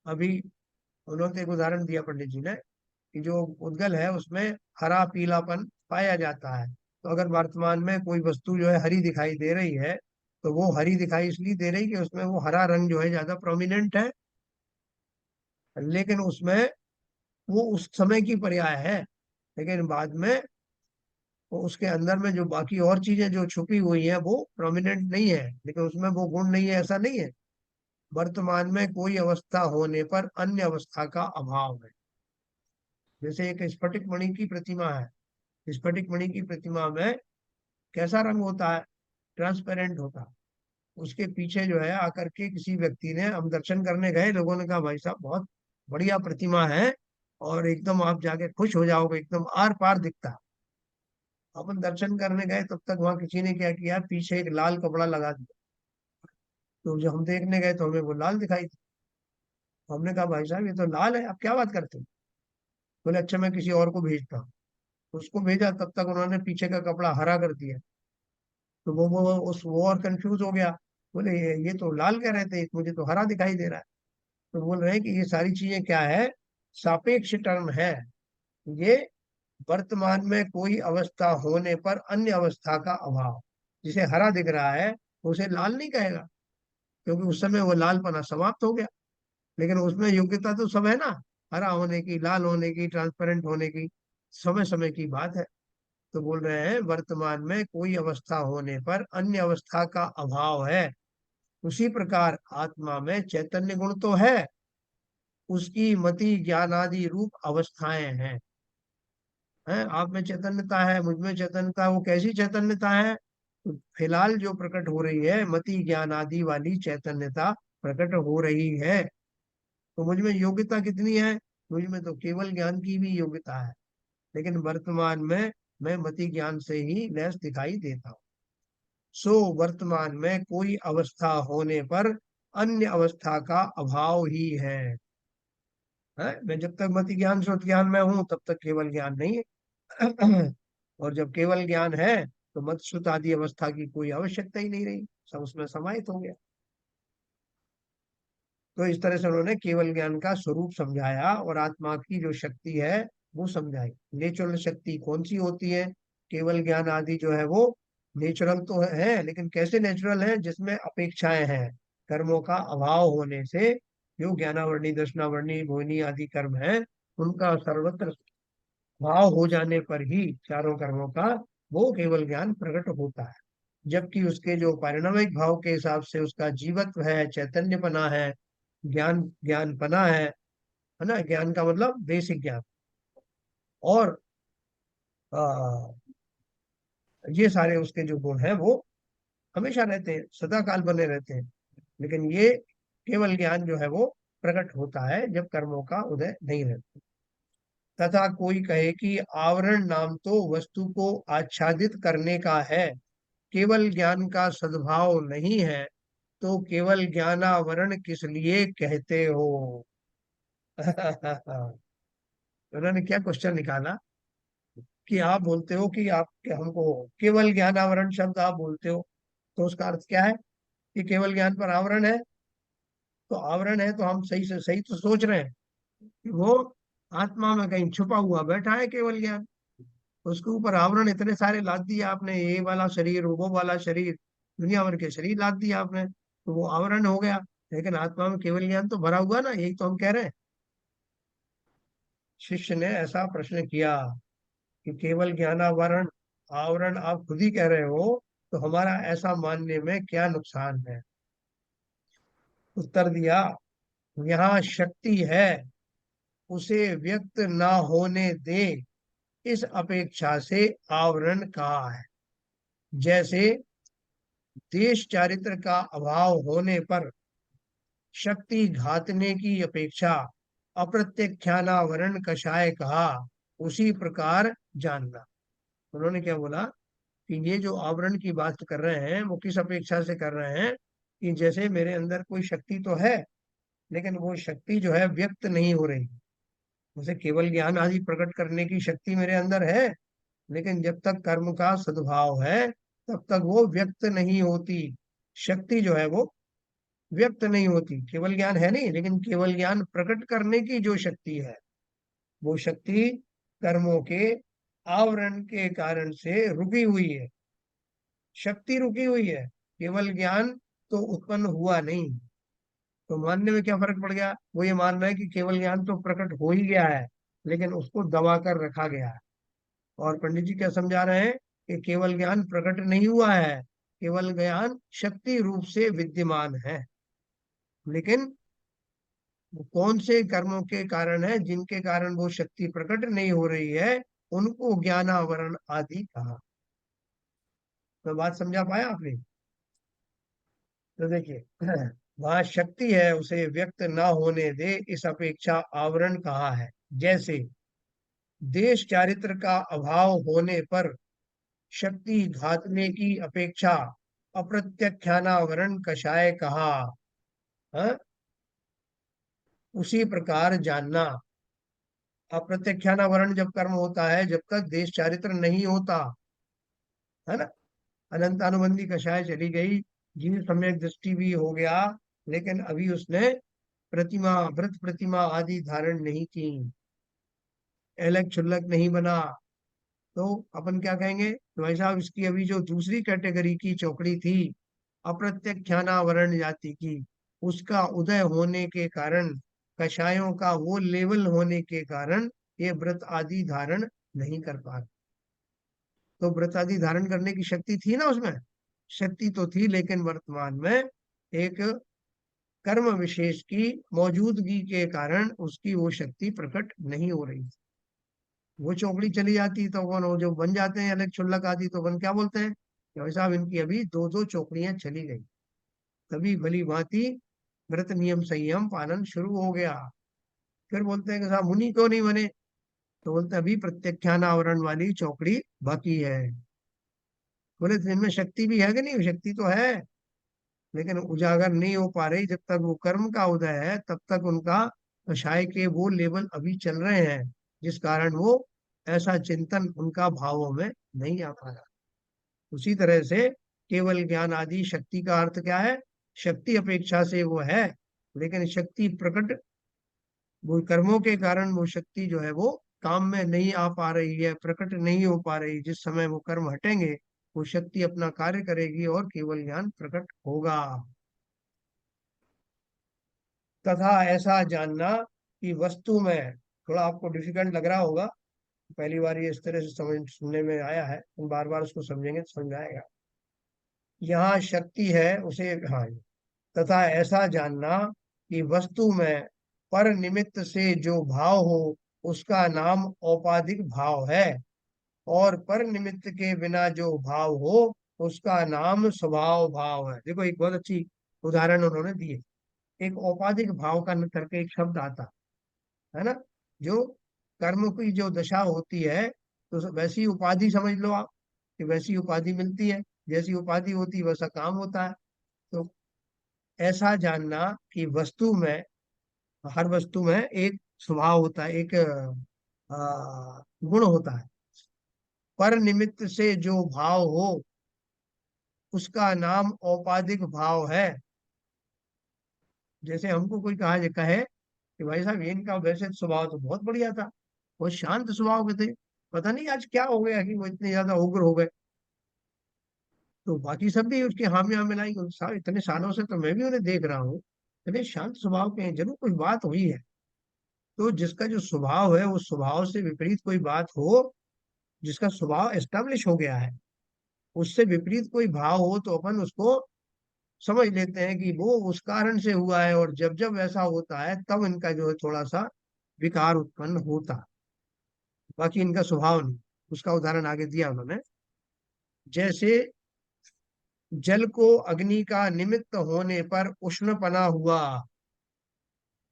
अभी उन्होंने एक उदाहरण दिया पंडित जी ने कि जो उद्गल है उसमें हरा पीलापन पाया जाता है। तो अगर वर्तमान में कोई वस्तु जो है हरी दिखाई दे रही है, तो वो हरी दिखाई इसलिए दे रही कि उसमें वो हरा रंग जो है ज्यादा प्रोमिनेंट है, लेकिन उसमें वो उस समय की पर्याय है। लेकिन बाद में वो उसके अंदर में जो बाकी और चीजें जो छुपी हुई है वो प्रोमिनेंट नहीं है, लेकिन उसमें वो गुण नहीं है, ऐसा नहीं है। वर्तमान में कोई अवस्था होने पर अन्य अवस्था का अभाव है। जैसे एक स्फटिक मणि की प्रतिमा है, स्फटिक मणि की प्रतिमा में कैसा रंग होता है? ट्रांसपेरेंट होता है। उसके पीछे जो है आकर के किसी व्यक्ति ने, हम दर्शन करने गए, लोगों ने कहा भाई साहब बहुत बढ़िया प्रतिमा है, और एकदम आप जाके खुश हो जाओगे, एकदम आर पार दिखता है। अपन दर्शन करने गए तब तक वहां किसी ने क्या किया, पीछे एक लाल कपड़ा लगा दिया। तो जब हम देखने गए तो हमें वो लाल दिखाई दी। हमने कहा भाई साहब ये तो लाल है, आप क्या बात करते हो? बोले अच्छा मैं किसी और को भेजता हूँ। उसको भेजा, तब तक उन्होंने पीछे का कपड़ा हरा कर दिया। तो वो और कंफ्यूज हो गया। बोले ये तो लाल कह रहे थे, मुझे तो हरा दिखाई दे रहा है। तो बोल रहे हैं कि ये सारी चीजें क्या है, सापेक्ष टर्म है। ये वर्तमान में कोई अवस्था होने पर अन्य अवस्था का अभाव। जिसे हरा दिख रहा है उसे लाल नहीं कहेगा, क्योंकि उस समय वो लालपना समाप्त हो गया। लेकिन उसमें योग्यता तो सब है ना, हरा होने की, लाल होने की, ट्रांसपेरेंट होने की, समय समय की बात है। तो बोल रहे हैं वर्तमान में कोई अवस्था होने पर अन्य अवस्था का अभाव है। उसी प्रकार आत्मा में चैतन्य गुण तो है, उसकी मति ज्ञानादि रूप अवस्थाएं हैं। हैं, आप में चैतन्यता है, मुझ में चैतन्यता है, वो कैसी चैतन्यता है? तो फिलहाल जो प्रकट हो रही है मति ज्ञान आदि वाली चैतन्यता प्रकट हो रही है। तो मुझ में योग्यता कितनी है? मुझ में तो केवल ज्ञान की भी योग्यता है, लेकिन वर्तमान में मैं मति ज्ञान से ही लैस दिखाई देता हूँ। सो वर्तमान में कोई अवस्था होने पर अन्य अवस्था का अभाव ही है। मैं जब तक मति ज्ञान श्रुत ज्ञान में हूं तब तक केवल ज्ञान नहीं है और जब केवल ज्ञान है तो मत श्रुत आदि अवस्था की कोई आवश्यकता ही नहीं रही, सब उसमें समाहित हो गया। तो इस तरह से उन्होंने केवल ज्ञान का स्वरूप समझाया और आत्मा की जो शक्ति है वो समझाई। नेचुरल शक्ति कौन सी होती है? केवल ज्ञान आदि जो है वो नेचुरल तो है, लेकिन कैसे नेचुरल है? जिसमें अपेक्षाएं हैं, कर्मों का अभाव होने से जो ज्ञानावर्णी दर्शनावर्णी मोहिनी आदि कर्म है उनका सर्वत्र भाव हो जाने पर ही चारों कर्मों का वो केवल ज्ञान प्रकट होता है। जबकि उसके जो पारिणामिक भाव के हिसाब से उसका जीवत्व है, चैतन्यपना है, ज्ञान ज्ञानपना है ना, ज्ञान का मतलब बेसिक ज्ञान, और आ, ये सारे उसके जो गुण हैं वो हमेशा रहते हैं, सदा काल बने रहते हैं। लेकिन ये केवल ज्ञान जो है वो प्रकट होता है जब कर्मों का उदय नहीं रहता। तथा कोई कहे कि आवरण नाम तो वस्तु को आच्छादित करने का है, केवल ज्ञान का सद्भाव नहीं है, तो केवल ज्ञानावरण किस लिए कहते हो? उन्होंने क्या क्वेश्चन निकाला कि आप बोलते हो कि आप हमको केवल ज्ञानावरण शब्द आप बोलते हो, तो उसका अर्थ क्या है कि केवल ज्ञान पर आवरण है? तो आवरण है तो हम सही से सही तो सोच रहे हैं कि वो आत्मा में कहीं छुपा हुआ बैठा है केवल ज्ञान। उसके ऊपर आवरण इतने सारे लाद दिए आपने, ये वाला शरीर, वो वाला शरीर, दुनिया भर के शरीर लाद दिया आपने, तो वो आवरण हो गया। लेकिन आत्मा में केवल ज्ञान तो भरा हुआ ना, यही तो हम कह रहे हैं। शिष्य ने ऐसा प्रश्न किया कि केवल ज्ञानावरण, आवरण आप खुद ही कह रहे हो, तो हमारा ऐसा मानने में क्या नुकसान है? उत्तर दिया, यहाँ शक्ति है, उसे व्यक्त ना होने दे, इस अपेक्षा से आवरण कहा है। जैसे देश चारित्र का अभाव होने पर शक्ति घातने की अपेक्षा अप्रत्यक्षानावरण कषाय कहा, उसी प्रकार जानना। उन्होंने क्या बोला कि ये जो आवरण की बात कर रहे हैं वो किस अपेक्षा से कर रहे हैं कि जैसे मेरे अंदर कोई शक्ति तो है, लेकिन वो शक्ति जो है व्यक्त नहीं हो रही। जैसे केवल ज्ञान आदि प्रकट करने की शक्ति मेरे अंदर है, लेकिन जब तक कर्म का सद्भाव है तब तक वो व्यक्त नहीं होती। शक्ति जो है वो व्यक्त नहीं होती। केवल ज्ञान है नहीं, लेकिन केवल ज्ञान प्रकट करने की जो शक्ति है, वो शक्ति कर्मों के आवरण के कारण से रुकी हुई है। शक्ति रुकी हुई है, केवल ज्ञान तो उत्पन्न हुआ नहीं। तो मानने में क्या फर्क पड़ गया? वो ये मान रहा है कि केवल ज्ञान तो प्रकट हो ही गया है, लेकिन उसको दबा कर रखा गया है। और पंडित जी क्या समझा रहे हैं कि केवल ज्ञान प्रकट नहीं हुआ है, केवल ज्ञान शक्ति रूप से विद्यमान है। लेकिन वो कौन से कर्मों के कारण है जिनके कारण वो शक्ति प्रकट नहीं हो रही है, उनको ज्ञानावरण आदि कहा। तो बात समझा पाया आपने? तो देखिए, वहां शक्ति है, उसे व्यक्त ना होने दे, इस अपेक्षा आवरण कहा है। जैसे देश चारित्र का अभाव होने पर शक्ति घातने की अपेक्षा अप्रत्यक्षानावरण कषाय कहा, हाँ? उसी प्रकार जानना। अप्रत्यक्षानावरण जब कर्म होता है, जब तक देश चारित्र नहीं होता, है ना, अनंतानुबंधी कषाय चली गई, जीव सम्यक दृष्टि भी हो गया, लेकिन अभी उसने प्रतिमा, व्रत प्रतिमा आदि धारण नहीं की, अलग क्षुल्लक नहीं बना, तो अपन क्या कहेंगे कि भाई साहब इसकी अभी जो दूसरी कैटेगरी की चौकड़ी थी, अप्रत्यक्षानावरण जाति की, उसका उदय होने के कारण, कषायों का वो लेवल होने के कारण ये व्रत आदि धारण नहीं कर पा रहे। तो व्रत आदि धारण करने की शक्ति थी ना उसमें, शक्ति तो थी, लेकिन वर्तमान में एक कर्म विशेष की मौजूदगी के कारण उसकी वो शक्ति प्रकट नहीं हो रही। वो चौकड़ी चली जाती तो कौन हो, जो बन जाते हैं अलग क्षुल्लक आदि, तो बन क्या बोलते हैं कि भाई साहब इनकी अभी दो दो चौकड़ियां चली गई, तभी भली भांति व्रत नियम संयम पालन शुरू हो गया। फिर बोलते हैं कि साहब मुनि क्यों नहीं बने? तो बोलते हैं अभी प्रत्यक्षानावरण वाली चौकड़ी बाकी है। बोले तो इनमें शक्ति भी है कि नहीं? शक्ति तो है, लेकिन उजागर नहीं हो पा रही। जब तक वो कर्म का उदय है तब तक उनका कषाय के वो लेवल अभी चल रहे हैं, जिस कारण वो ऐसा चिंतन उनका भावों में नहीं आ पाया। उसी तरह से केवल ज्ञान आदि शक्ति का अर्थ क्या है? शक्ति अपेक्षा से वो है, लेकिन शक्ति प्रकट, वो कर्मों के कारण वो शक्ति जो है वो काम में नहीं आ पा रही है, प्रकट नहीं हो पा रही। जिस समय वो कर्म हटेंगे, वो शक्ति अपना कार्य करेगी और केवल ज्ञान प्रकट होगा। तथा ऐसा जानना कि वस्तु में थोड़ा आपको डिफिकल्ट लग रहा होगा, पहली बार ये इस तरह से समझ सुनने में आया है, बार बार उसको समझेंगे तो समझ में आएगा। यहाँ शक्ति है उसे, हाँ, तथा ऐसा जानना कि वस्तु में पर निमित्त से जो भाव हो उसका नाम औपाधिक भाव है, और पर निमित्त के बिना जो भाव हो उसका नाम स्वभाव भाव है। देखो एक बहुत अच्छी उदाहरण उन्होंने दिए। एक औपाधिक भाव का न करके एक शब्द आता है ना, जो कर्म की जो दशा होती है, तो वैसी उपाधि समझ लो आप, कि वैसी उपाधि मिलती है, जैसी उपाधि होती है वैसा काम होता है। तो ऐसा जानना कि वस्तु में, हर वस्तु में एक स्वभाव होता है, एक गुण होता है। पर निमित्त से जो भाव हो उसका नाम औपाधिक भाव है। जैसे हमको कोई कहे कि भाई साहब इनका वैसे तो स्वभाव तो बहुत बढ़िया था, बहुत शांत स्वभाव के थे, पता नहीं आज क्या हो गया कि वो इतने ज्यादा उग्र हो गए। तो बाकी सब भी उसकी हामियां मिलाई, साहब इतने सालों से तो मैं भी उन्हें देख रहा हूँ, इतने शांत स्वभाव के हैं, जरूर कुछ बात हुई है। तो जिसका जो स्वभाव है उस स्वभाव से विपरीत कोई बात हो, जिसका स्वभाव एस्टेब्लिश हो गया है, उससे विपरीत कोई भाव हो तो अपन उसको समझ लेते हैं कि वो उस कारण से हुआ है, और जब जब ऐसा होता है तब इनका जो है थोड़ा सा विकार उत्पन्न होता है, बाकी इनका स्वभाव नहीं। उसका उदाहरण आगे दिया उन्होंने। जैसे जल को अग्नि का निमित्त होने पर उष्णपना हुआ,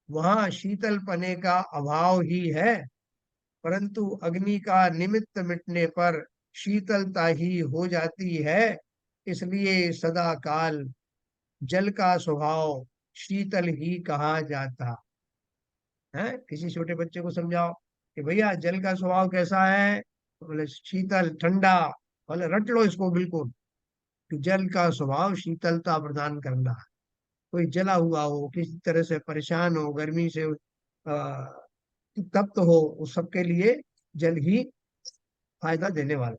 वहां शीतल पने का अभाव ही है, परंतु अग्नि का निमित्त मिटने पर शीतलता ही हो जाती है। इसलिए सदा काल जल का स्वभाव शीतल ही कहा जाता है। किसी छोटे बच्चे को समझाओ कि भैया जल का स्वभाव कैसा है, तो बोले शीतल ठंडा। बोले रट लो इसको बिल्कुल, कि जल का स्वभाव शीतलता प्रदान करना है। कोई जला हुआ हो, किसी तरह से परेशान हो, गर्मी से तप्त हो, उस सबके लिए जल ही फायदा देने वाला।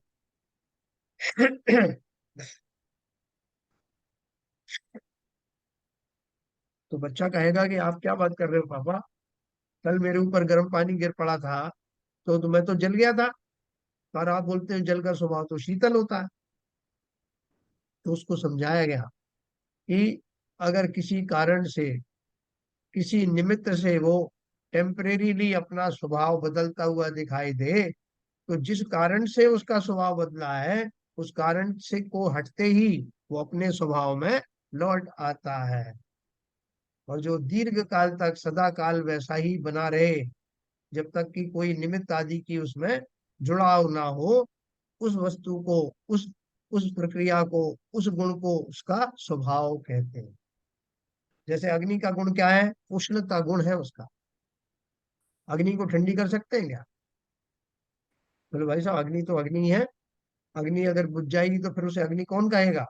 तो बच्चा कहेगा कि आप क्या बात कर रहे हो पापा, कल मेरे ऊपर गर्म पानी गिर पड़ा था, तो मैं तो जल गया था, और आप बोलते हैं जल का स्वभाव तो शीतल होता है। तो उसको समझाया गया कि अगर किसी कारण से, किसी निमित्त से वो टेम्परेरीली अपना स्वभाव बदलता हुआ दिखाई दे, तो जिस कारण से उसका स्वभाव बदला है उस कारण से को हटते ही वो अपने स्वभाव में लौट आता है। और जो दीर्घ काल तक सदा काल वैसा ही बना रहे, जब तक कि कोई निमित्त आदि की उसमें जुड़ाव ना हो, उस वस्तु को, उस प्रक्रिया को, उस गुण को उसका स्वभाव कहते हैं। जैसे अग्नि का गुण क्या है, उष्णता गुण है उसका। अग्नि को ठंडी कर सकते हैं क्या? बोले भाई साहब अग्नि तो अग्नि है, अग्नि अगर बुझ जाएगी तो फिर उसे अग्नि कौन कहेगा?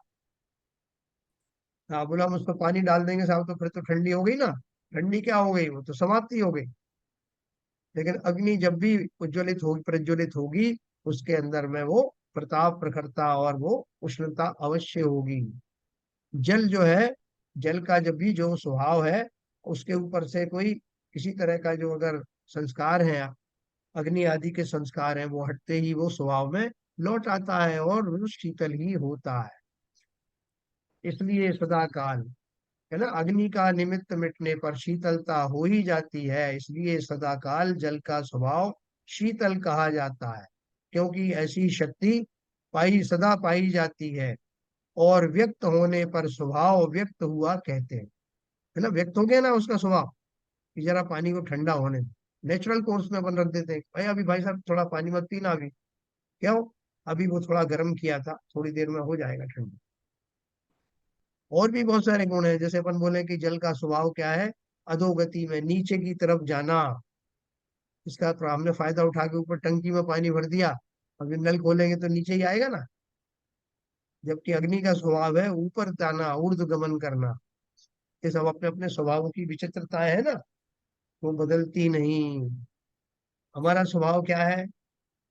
हाँ, बोला हम उस पर पानी डाल देंगे साहब तो फिर तो ठंडी हो गई ना। ठंडी क्या हो गई, वो तो समाप्ति हो गई। लेकिन अग्नि जब भी उज्ज्वलित होगी, प्रज्वलित होगी, उसके अंदर में वो प्रताप प्रखरता और वो उष्णता अवश्य होगी। जल जो है, जल का जब भी जो स्वभाव है, उसके ऊपर से कोई किसी तरह का जो अगर संस्कार है, अग्नि आदि के संस्कार हैं, वो हटते ही वो स्वभाव में लौट आता है और वो शीतल ही होता है। इसलिए सदा काल, है ना, अग्नि का निमित्त मिटने पर शीतलता हो ही जाती है, इसलिए सदा काल जल का स्वभाव शीतल कहा जाता है, क्योंकि ऐसी शक्ति सदा पाई जाती है। और व्यक्त होने पर स्वभाव व्यक्त हुआ कहते हैं, है ना, व्यक्त हो गया ना उसका स्वभाव, कि जरा पानी को ठंडा होने दो। नेचुरल कोर्स में अपन रख देते हैं, भाई अभी भाई साहब थोड़ा पानी मत पीना अभी, क्यों, अभी वो थोड़ा गर्म किया था, थोड़ी देर में हो जाएगा ठंडा। और भी बहुत सारे गुण हैं, जैसे अपन बोले कि जल का स्वभाव क्या है, अधोगति में नीचे की तरफ जाना। इसका तो हमने फायदा उठा के ऊपर टंकी में पानी भर दिया, अभी नल खोलेंगे तो नीचे ही आएगा ना। जबकि अग्नि का स्वभाव है ऊपर जाना, ऊर्ध्वगमन करना। ये सब अपने अपने स्वभाव की विचित्रता है ना, वो बदलती नहीं। हमारा स्वभाव क्या है,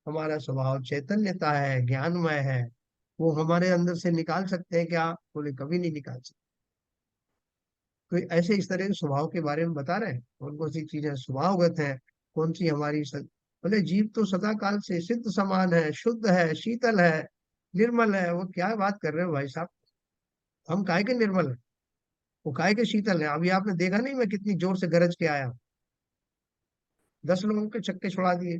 हमारा स्वभाव चैतन्यता है, ज्ञानमय है। वो हमारे अंदर से निकाल सकते हैं क्या? बोले कभी नहीं निकाल सकते। कोई ऐसे इस तरह के स्वभाव के बारे में बता रहे हैं, कौन कौन सी चीजें स्वभावगत हैं, कौन सी हमारी बोले जीव तो सदा काल से सिद्ध समान है, शुद्ध है, शीतल है, निर्मल है। वो क्या बात कर रहे हो भाई साहब, हम काहे के निर्मल है, वो काहे के शीतल है। अभी आपने देखा नहीं मैं कितनी जोर से गरज के आया, 10 लोगों के छक्के छुड़ा दिए,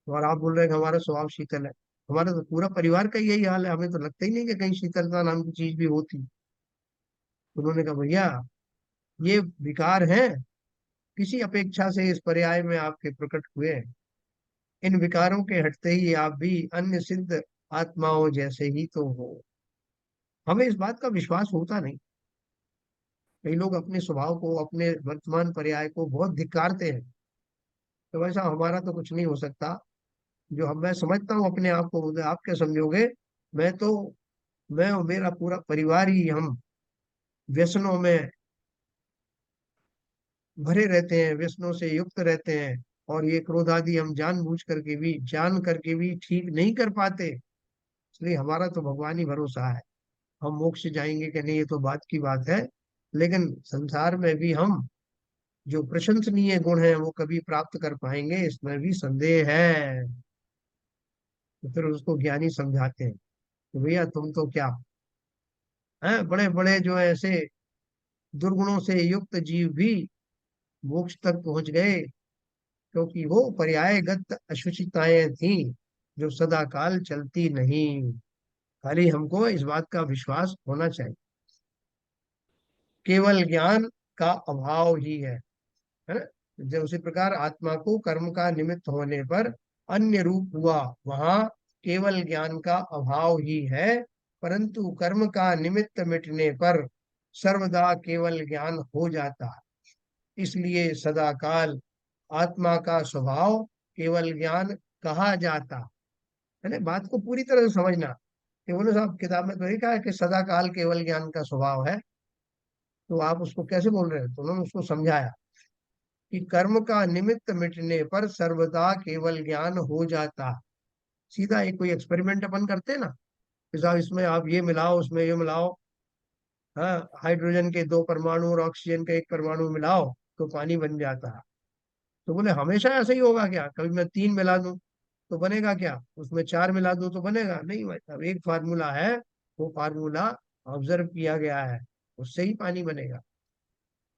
और आप बोल रहे हैं कि हमारा स्वभाव शीतल है। हमारा तो पूरा परिवार का यही हाल है, हमें तो लगता ही नहीं कि कहीं शीतलता नाम की चीज भी होती। उन्होंने कहा भैया ये विकार हैं, किसी अपेक्षा से इस पर्याय में आपके प्रकट हुए हैं। इन विकारों के हटते ही आप भी अन्य सिद्ध आत्माओं जैसे ही तो हो। हमें इस बात का विश्वास होता नहीं। कई लोग अपने स्वभाव को, अपने वर्तमान पर्याय को बहुत धिक्कारते हैं। तो वैसा हमारा तो कुछ नहीं हो सकता। जो हम, मैं समझता हूँ अपने आप को, बोले आप क्या समझोगे, मैं तो, मैं और मेरा पूरा परिवार ही हम व्यसनों में भरे रहते हैं, व्यसनों से युक्त रहते हैं। और ये क्रोध आदि हम जान करके भी ठीक नहीं कर पाते। इसलिए हमारा तो भगवान ही भरोसा है। हम मोक्ष जाएंगे कि नहीं ये तो बात की बात है, लेकिन संसार में भी हम जो प्रशंसनीय गुण है वो कभी प्राप्त कर पाएंगे इसमें भी संदेह है। तो फिर उसको ज्ञानी समझाते हैं कि भैया तुम तो क्या है, बड़े बड़े जो है ऐसे दुर्गुणों से युक्त जीव भी मोक्ष तक पहुंच गए, क्योंकि वो पर्यायगत अशुचिताएं थी जो सदा काल चलती नहीं। खाली हमको इस बात का विश्वास होना चाहिए, केवल ज्ञान का अभाव ही है ना। जब उसी प्रकार आत्मा को कर्म का निमित्त होने पर अन्य रूप हुआ, वहां केवल ज्ञान का अभाव ही है। परंतु कर्म का निमित्त मिटने पर सर्वदा केवल ज्ञान हो जाता है। इसलिए सदा काल आत्मा का स्वभाव केवल ज्ञान कहा जाता है ना। बात को पूरी तरह से समझना। कि उन्होंने साहब किताब में तो लिखा है कि सदा काल केवल ज्ञान का स्वभाव है, तो आप उसको कैसे बोल रहे हैं। तो उन्होंने उसको समझाया कि कर्म का निमित्त मिटने पर सर्वदा केवल ज्ञान हो जाता। सीधा एक कोई एक्सपेरिमेंट अपन करते हैं ना, कि साहब इसमें आप ये मिलाओ, उसमें ये मिलाओ, हाँ, हाइड्रोजन के 2 परमाणु और ऑक्सीजन का 1 परमाणु मिलाओ तो पानी बन जाता है। तो बोले हमेशा ऐसा ही होगा क्या, कभी मैं 3 मिला दूं तो बनेगा क्या, उसमें 4 मिला दूं तो बनेगा नहीं। भाई साहब एक फार्मूला है, वो फार्मूला ऑब्जर्व किया गया है, उससे ही पानी बनेगा।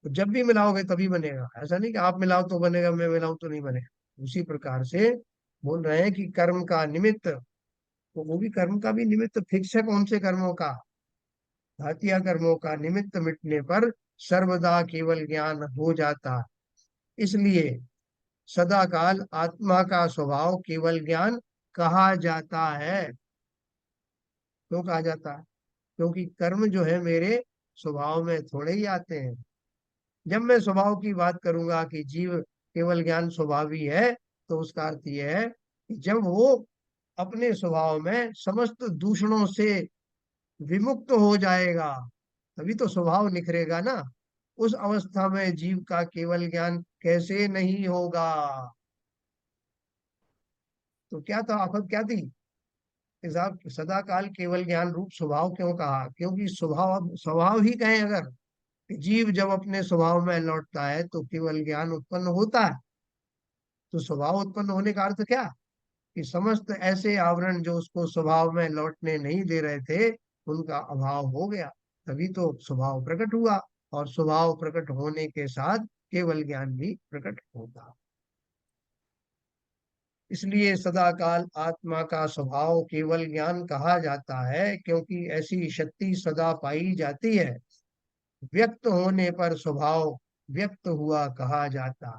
तो जब भी मिलाओगे तभी बनेगा, ऐसा नहीं कि आप मिलाओ तो बनेगा, मैं मिलाऊं तो नहीं बनेगा। उसी प्रकार से बोल रहे हैं कि कर्म का निमित्त, तो वो भी कर्म का भी निमित्त फिक्स है, कौन से कर्मों का, घातिया कर्मों का निमित्त मिटने पर सर्वदा केवल ज्ञान हो जाता। इसलिए सदा काल आत्मा का स्वभाव केवल ज्ञान कहा जाता है। क्यों कहा जाता है, क्योंकि कर्म जो है मेरे स्वभाव में थोड़े ही आते हैं। जब मैं स्वभाव की बात करूंगा कि जीव केवल ज्ञान स्वभावी है, तो उसका अर्थ यह है कि जब वो अपने स्वभाव में समस्त दूषणों से विमुक्त हो जाएगा, तभी तो स्वभाव निखरेगा ना। उस अवस्था में जीव का केवल ज्ञान कैसे नहीं होगा। तो क्या था आफत, क्या थी कि साहब सदा काल केवल ज्ञान रूप स्वभाव क्यों कहा, क्योंकि स्वभाव, स्वभाव ही कहें अगर, कि जीव जब अपने स्वभाव में लौटता है तो केवल ज्ञान उत्पन्न होता है। तो स्वभाव उत्पन्न होने का अर्थ क्या, कि समस्त ऐसे आवरण जो उसको स्वभाव में लौटने नहीं दे रहे थे, उनका अभाव हो गया, तभी तो स्वभाव प्रकट हुआ। और स्वभाव प्रकट होने के साथ केवल ज्ञान भी प्रकट होता। इसलिए सदाकाल आत्मा का स्वभाव केवल ज्ञान कहा जाता है, क्योंकि ऐसी शक्ति सदा पाई जाती है। व्यक्त होने पर स्वभाव व्यक्त हुआ कहा जाता।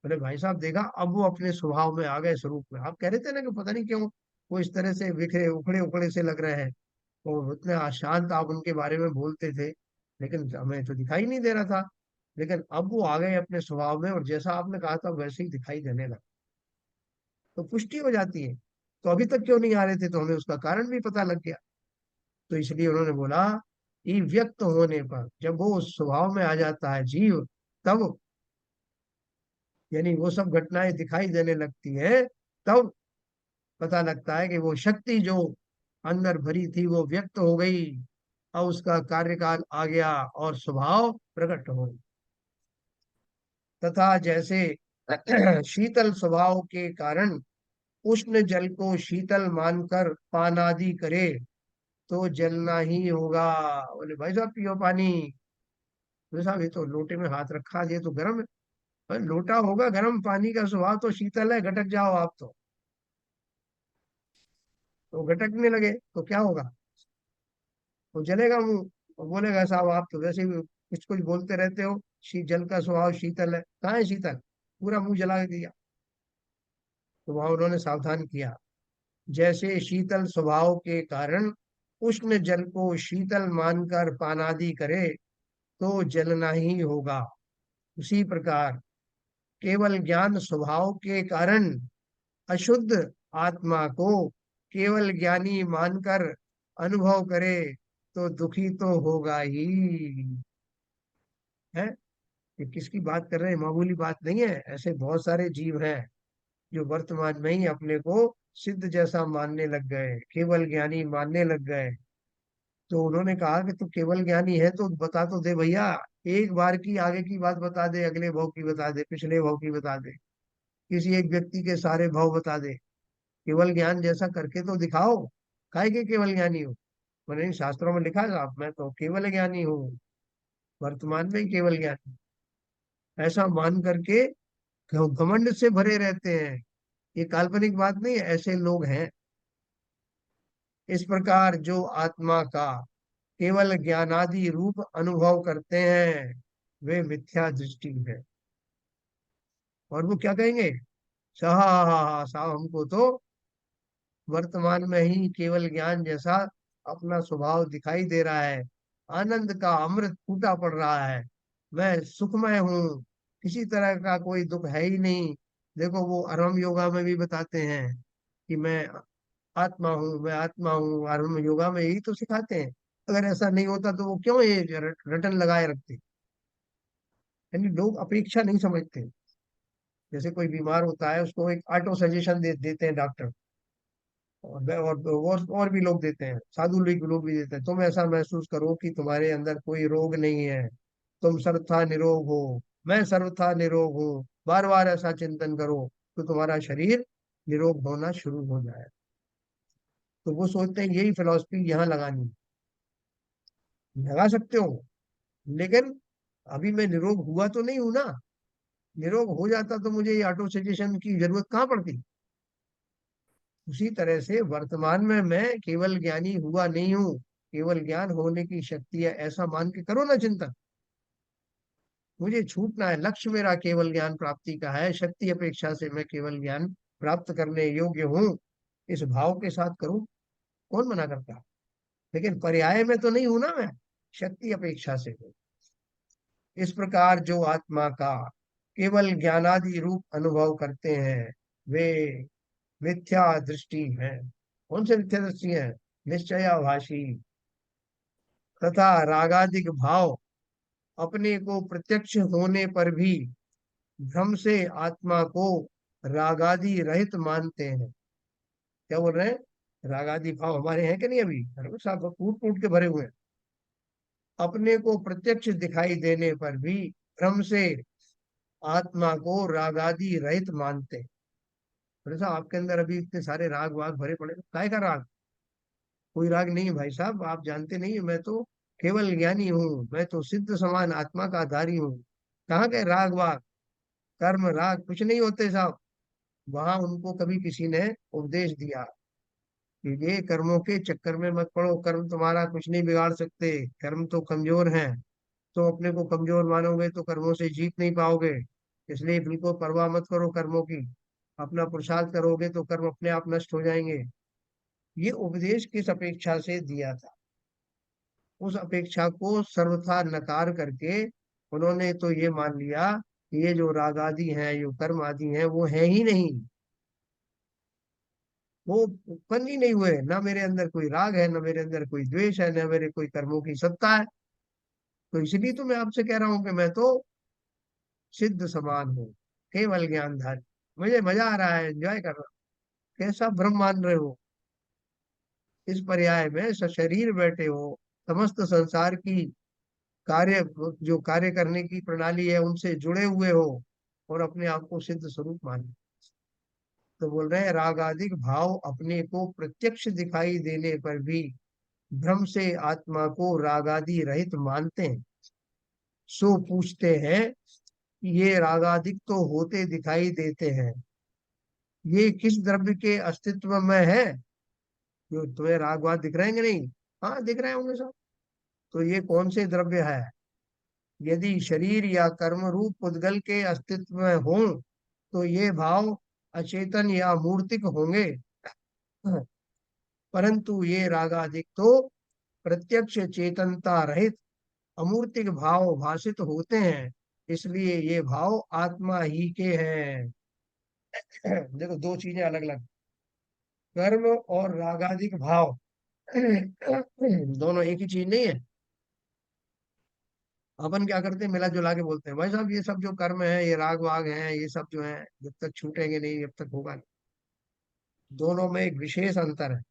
अरे भाई साहब देखा, अब वो अपने स्वभाव में आ गए, स्वरूप में। आप कह रहे थे ना कि पता नहीं क्यों वो इस तरह से बिखरे उखड़े उखड़े से लग रहे हैं, और इतने अशांत आप उनके बारे में बोलते थे, लेकिन हमें तो दिखाई नहीं दे रहा था। लेकिन अब वो आ गए अपने स्वभाव में, और जैसा आपने कहा था वैसे ही दिखाई देने लगा, तो पुष्टि हो जाती है। तो अभी तक क्यों नहीं आ रहे थे, तो हमें उसका कारण भी पता लग गया। तो इसलिए उन्होंने बोला कि व्यक्त होने पर, जब वो उस स्वभाव में आ जाता है जीव, तब यानी वो सब घटनाएं दिखाई देने लगती है, तब पता लगता है कि वो शक्ति जो अंदर भरी थी वो व्यक्त हो गई। अब उसका कार्यकाल आ गया और स्वभाव प्रकट हो। तथा जैसे शीतल स्वभाव के कारण उष्ण जल को शीतल मानकर पान आदि करे तो जलना ही होगा। बोले भाई साहब पियो पानी। बोले साहब ये तो लोटे में हाथ रखा, ये तो गर्म है। भाई लोटा होगा गर्म, पानी का स्वभाव तो शीतल है, घटक जाओ आप तो घटकने लगे तो क्या होगा? तो जलेगा मुंह। और बोलेगा साहब आप तो वैसे भी कुछ कुछ बोलते रहते हो, जल का स्वभाव शीतल है। कहाँ है शीतल? पूरा मुंह जला दिया। तो वहां उन्होंने सावधान किया, जैसे शीतल स्वभाव के कारण उष्ण जल को शीतल मानकर पानादि करे तो जलना ही होगा, उसी प्रकार केवल ज्ञान स्वभाव के कारण अशुद्ध आत्मा को केवल ज्ञानी मानकर अनुभव करे तो दुखी तो होगा ही। है, ये किसकी बात कर रहे हैं? मामूली बात नहीं है। ऐसे बहुत सारे जीव हैं जो वर्तमान में ही अपने को सिद्ध जैसा मानने लग गए, केवल ज्ञानी मानने लग गए। तो उन्होंने कहा कि तू केवल ज्ञानी है तो बता तो दे भैया, एक बार की आगे की बात बता दे, अगले भाव की बता दे, पिछले भाव की बता दे, किसी एक व्यक्ति के सारे भाव बता दे। केवल ज्ञान जैसा करके तो दिखाओ। काहे के केवल ज्ञानी हो? मैंने इन शास्त्रों में लिखा है साहब, मैं तो केवल ज्ञानी हूँ, वर्तमान में ही केवल ज्ञानी। ऐसा मान करके घमंड से भरे रहते हैं। ये काल्पनिक बात नहीं है, ऐसे लोग हैं। इस प्रकार जो आत्मा का केवल ज्ञानादि रूप अनुभव करते हैं वे मिथ्या दृष्टि है। और वो क्या कहेंगे? साहब हमको तो वर्तमान में ही केवल ज्ञान जैसा अपना स्वभाव दिखाई दे रहा है, आनंद का अमृत फूटा पड़ रहा है, मैं सुखमय हूँ, किसी तरह का कोई दुख है ही नहीं। देखो वो अरहम योगा में भी बताते हैं कि मैं आत्मा हूँ, अरहम योगा में यही तो सिखाते हैं। अगर ऐसा नहीं होता तो वो क्यों ये रटन लगाए रखते? यानी लोग अपेक्षा नहीं समझते। जैसे कोई बीमार होता है उसको एक ऑटो सजेशन देते हैं डॉक्टर, और भी लोग देते हैं, साधु लोग भी देते हैं, तुम ऐसा महसूस करो कि तुम्हारे अंदर कोई रोग नहीं है, तुम सर्वथा निरोग हो, मैं सर्वथा निरोग हूँ, बार बार ऐसा चिंतन करो तो तुम्हारा शरीर निरोग होना शुरू हो जाए। तो वो सोचते हैं यही फिलॉसफी यहाँ लगानी है। लगा सकते हो, लेकिन अभी मैं निरोग हुआ तो नहीं हूं ना। निरोग हो जाता तो मुझे ये ऑटो सजेशन की जरूरत कहाँ पड़ती? उसी तरह से वर्तमान में मैं केवल ज्ञानी हुआ नहीं हूँ, केवल ज्ञान होने की शक्ति है, ऐसा मान के करो ना चिंतन। मुझे छूटना है, लक्ष्य मेरा केवल ज्ञान प्राप्ति का है, शक्ति अपेक्षा से मैं केवल ज्ञान प्राप्त करने योग्य हूँ, इस भाव के साथ करूँ, कौन मना करता? लेकिन पर्याय में तो नहीं हूं ना मैं, शक्ति अपेक्षा से हूँ। इस प्रकार जो आत्मा का केवल ज्ञानादि रूप अनुभव करते हैं वे मिथ्या दृष्टि है। कौन से मिथ्या दृष्टि है? निश्चयाभाषी तथा रागादिक भाव अपने को प्रत्यक्ष होने पर भी भ्रम से आत्मा को रागादि रहित मानते हैं। क्या बोल रहे हैं? रागादि भाव हमारे हैं कि नहीं? अभी अरे साहब कूट कूट के भरे हुए हैं। अपने को प्रत्यक्ष दिखाई देने पर भी भ्रम से आत्मा को रागादि रहित मानते हैं। बोले साहब आपके अंदर अभी इतने सारे राग वाग भरे पड़े, काय का राग? कोई राग नहीं है भाई साहब, आप जानते नहीं है, मैं तो केवल ज्ञानी हूँ, मैं तो सिद्ध समान आत्मा का आधारी हूँ। कहाँ के राग वाग? कर्म राग कुछ नहीं होते साहब। वहां उनको कभी किसी ने उपदेश दिया कि ये कर्मों के चक्कर में मत पड़ो, कर्म तुम्हारा कुछ नहीं बिगाड़ सकते, कर्म तो कमजोर हैं, तो अपने को कमजोर मानोगे तो कर्मों से जीत नहीं पाओगे, इसलिए बिल्कुल परवाह मत करो कर्मों की, अपना पुरुषार्थ करोगे तो कर्म अपने आप नष्ट हो जाएंगे। ये उपदेश किस अपेक्षा से दिया था? उस अपेक्षा को सर्वथा नकार करके उन्होंने तो ये मान लिया कि ये जो राग आदि हैं, जो कर्म आदि हैं, वो है ही नहीं, वो उत्पन्न ही नहीं हुए। ना मेरे अंदर कोई राग है, ना मेरे अंदर कोई द्वेष है, ना मेरे कोई कर्मों की सत्ता है। तो इसलिए तो मैं आपसे कह रहा हूं कि मैं तो सिद्ध समान हूँ, केवल ज्ञानधारी, मुझे मजा आ रहा है, एंजॉय कर रहा हूँ। कैसा भ्रम मान रहे हो? इस पर्याय में सशरीर बैठे हो, समस्त संसार की कार्य, जो कार्य करने की प्रणाली है उनसे जुड़े हुए हो, और अपने आप को सिद्ध स्वरूप माने। तो बोल रहे हैं रागादिक भाव अपने को प्रत्यक्ष दिखाई देने पर भी भ्रम से आत्मा को रागादि रहित मानते हैं। सो पूछते हैं कि ये रागादिक तो होते दिखाई देते हैं, ये किस द्रव्य के अस्तित्व में है? जो तुम्हें राग वाग दिख रहे हैं कि नहीं? हाँ दिख रहे होंगे सब। तो ये कौन से द्रव्य है? यदि शरीर या कर्म रूप पुद्गल के अस्तित्व में हो तो ये भाव अचेतन या मूर्तिक होंगे। परंतु ये रागादिक तो प्रत्यक्ष चेतनता रहित अमूर्तिक भाव भाषित होते हैं, इसलिए ये भाव आत्मा ही के हैं। देखो दो चीजें अलग अलग, कर्म और रागादिक भाव दोनों एक ही चीज नहीं है। अपन क्या करते हैं, मिला जुला के बोलते हैं भाई साहब ये सब जो कर्म है, ये राग वाग है, ये सब जो है जब तक छूटेंगे नहीं जब तक होगा नहीं। दोनों में एक विशेष अंतर है।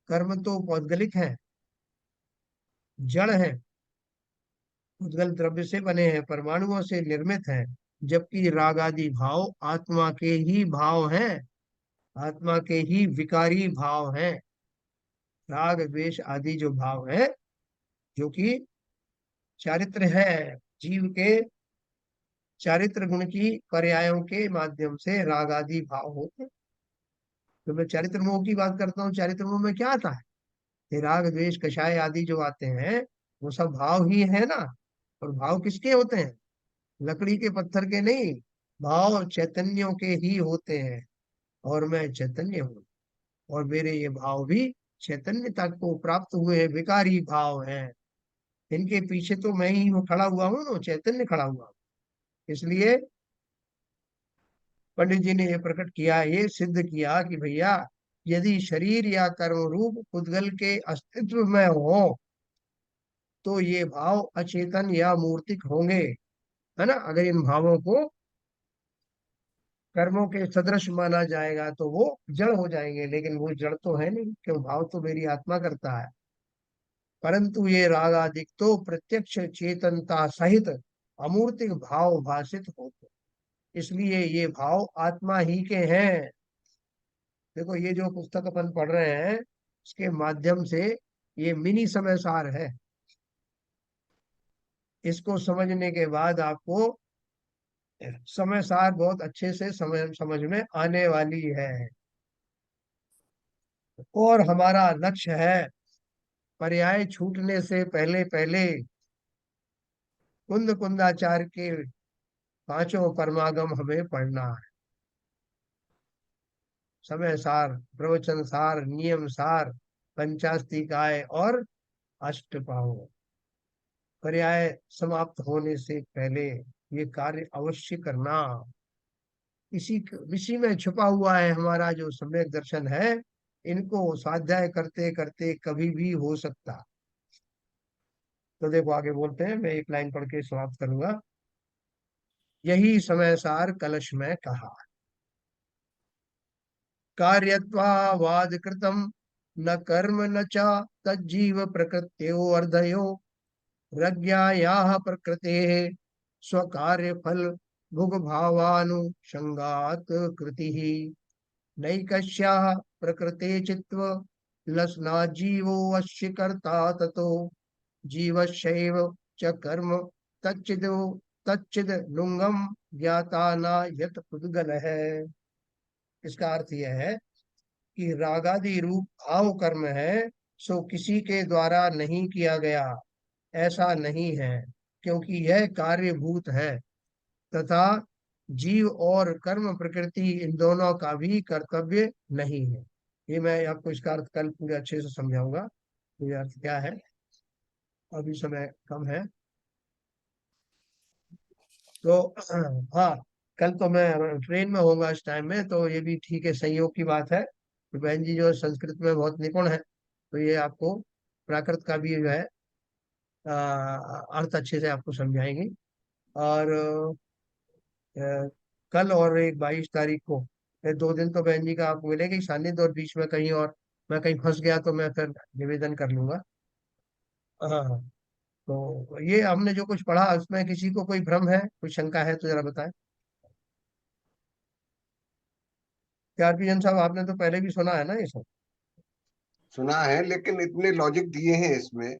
कर्म तो पौद्गलिक है, जड़ है, उद्गल द्रव्य से बने हैं, परमाणुओं से निर्मित हैं। जबकि राग आदि भाव आत्मा के ही भाव हैं, आत्मा के ही विकारी भाव हैं। राग द्वेष आदि जो भाव है, जो कि चारित्र है, जीव के चारित्र गुण की पर्यायों के माध्यम से राग आदि भाव होते हैं। तो मैं चारित्र मोह की बात करता हूँ, चारित्र मोह में क्या आता है? ये राग द्वेष कषाय आदि जो आते हैं, वो सब भाव ही है ना। और भाव किसके होते हैं? लकड़ी के पत्थर के नहीं, भाव चैतन्यों के ही होते हैं। और मैं चैतन्य हूँ, और मेरे ये भाव भी चैतन्यता को प्राप्त हुए हैं, विकारी भाव हैं। इनके पीछे तो मैं ही खड़ा हुआ हूँ ना, चैतन्य खड़ा हुआ हूँ। इसलिए पंडित जी ने ये प्रकट किया, ये सिद्ध किया कि भैया यदि शरीर या कर्म रूप पुद्गल के अस्तित्व में हो तो ये भाव अचेतन या मूर्तिक होंगे, है ना। अगर इन भावों को कर्मों के सदृश माना जाएगा तो वो जड़ हो जाएंगे, लेकिन वो जड़ तो है नहीं, क्यों? भाव तो मेरी आत्मा करता है। परंतु ये राग आदि तो प्रत्यक्ष चेतनता सहित अमूर्तिक भाव भाषित होते, इसलिए ये भाव आत्मा ही के हैं। देखो ये जो पुस्तक अपन पढ़ रहे हैं, इसके माध्यम से ये मिनी समय सार है। इसको समझने के बाद आपको समय सार बहुत अच्छे से समझ में आने वाली है। और हमारा लक्ष्य है पर्याय छूटने से पहले पहले कुंद कुंदाचार के पांचों परमागम हमें पढ़ना है। समय सार, प्रवचन सार, नियम सार, पंचास्तिकाय और अष्टपाव। पर्याय समाप्त होने से पहले ये कार्य अवश्य करना। इसी में छुपा हुआ है हमारा जो सम्यक दर्शन है। इनको स्वाध्याय करते करते कभी भी हो सकता। तो देखो आगे बोलते हैं, मैं एक लाइन पढ़ के समाप्त करूंगा। यही समय सार कलश में कहा, कार्यत्वावाद कृतम न कर्म न च तज्जीव प्रकृत्यो अर्धयो प्रज्ञायाः प्रकृतेः स्वकार्य फल भुग भावानुषंगात कृतिः नैकस्याः प्रकृते चित्व लसना जीवो अस्य कर्ता ततो जीवस्यैव च कर्म तच्चिदो तच्चिद लुंगम ज्ञाता न यत पुद्गल है। इसका अर्थ यह है कि रागादि रूप भाव कर्म है, सो किसी के द्वारा नहीं किया गया, ऐसा नहीं है, क्योंकि यह कार्यभूत है। तथा जीव और कर्म प्रकृति इन दोनों का भी कर्तव्य नहीं है। ये मैं आपको इसका अर्थ कल पूरे अच्छे से समझाऊंगा, ये अर्थ क्या है। अभी समय कम है तो हाँ, कल तो मैं ट्रेन में होऊंगा इस टाइम में, तो ये भी ठीक है, संयोग की बात है। तो बहन जी जो संस्कृत में बहुत निपुण है, तो ये आपको प्राकृत का भी जो है अर्थ अच्छे से आपको समझाएंगे। और कल और एक 22 तारीख को, ये 2 दिन तो बहन जी का आपको मिलेगा ही सानिध्य, और बीच में कहीं और मैं कहीं फंस गया तो मैं फिर निवेदन कर लूंगा। हाँ हाँ। तो ये हमने जो कुछ पढ़ा उसमें किसी को कोई भ्रम है, कोई शंका है तो जरा बताएं। आरपी जन साहब, आपने तो पहले भी सुना है ना ये सब? सुना है, लेकिन इतने लॉजिक दिए हैं इसमें।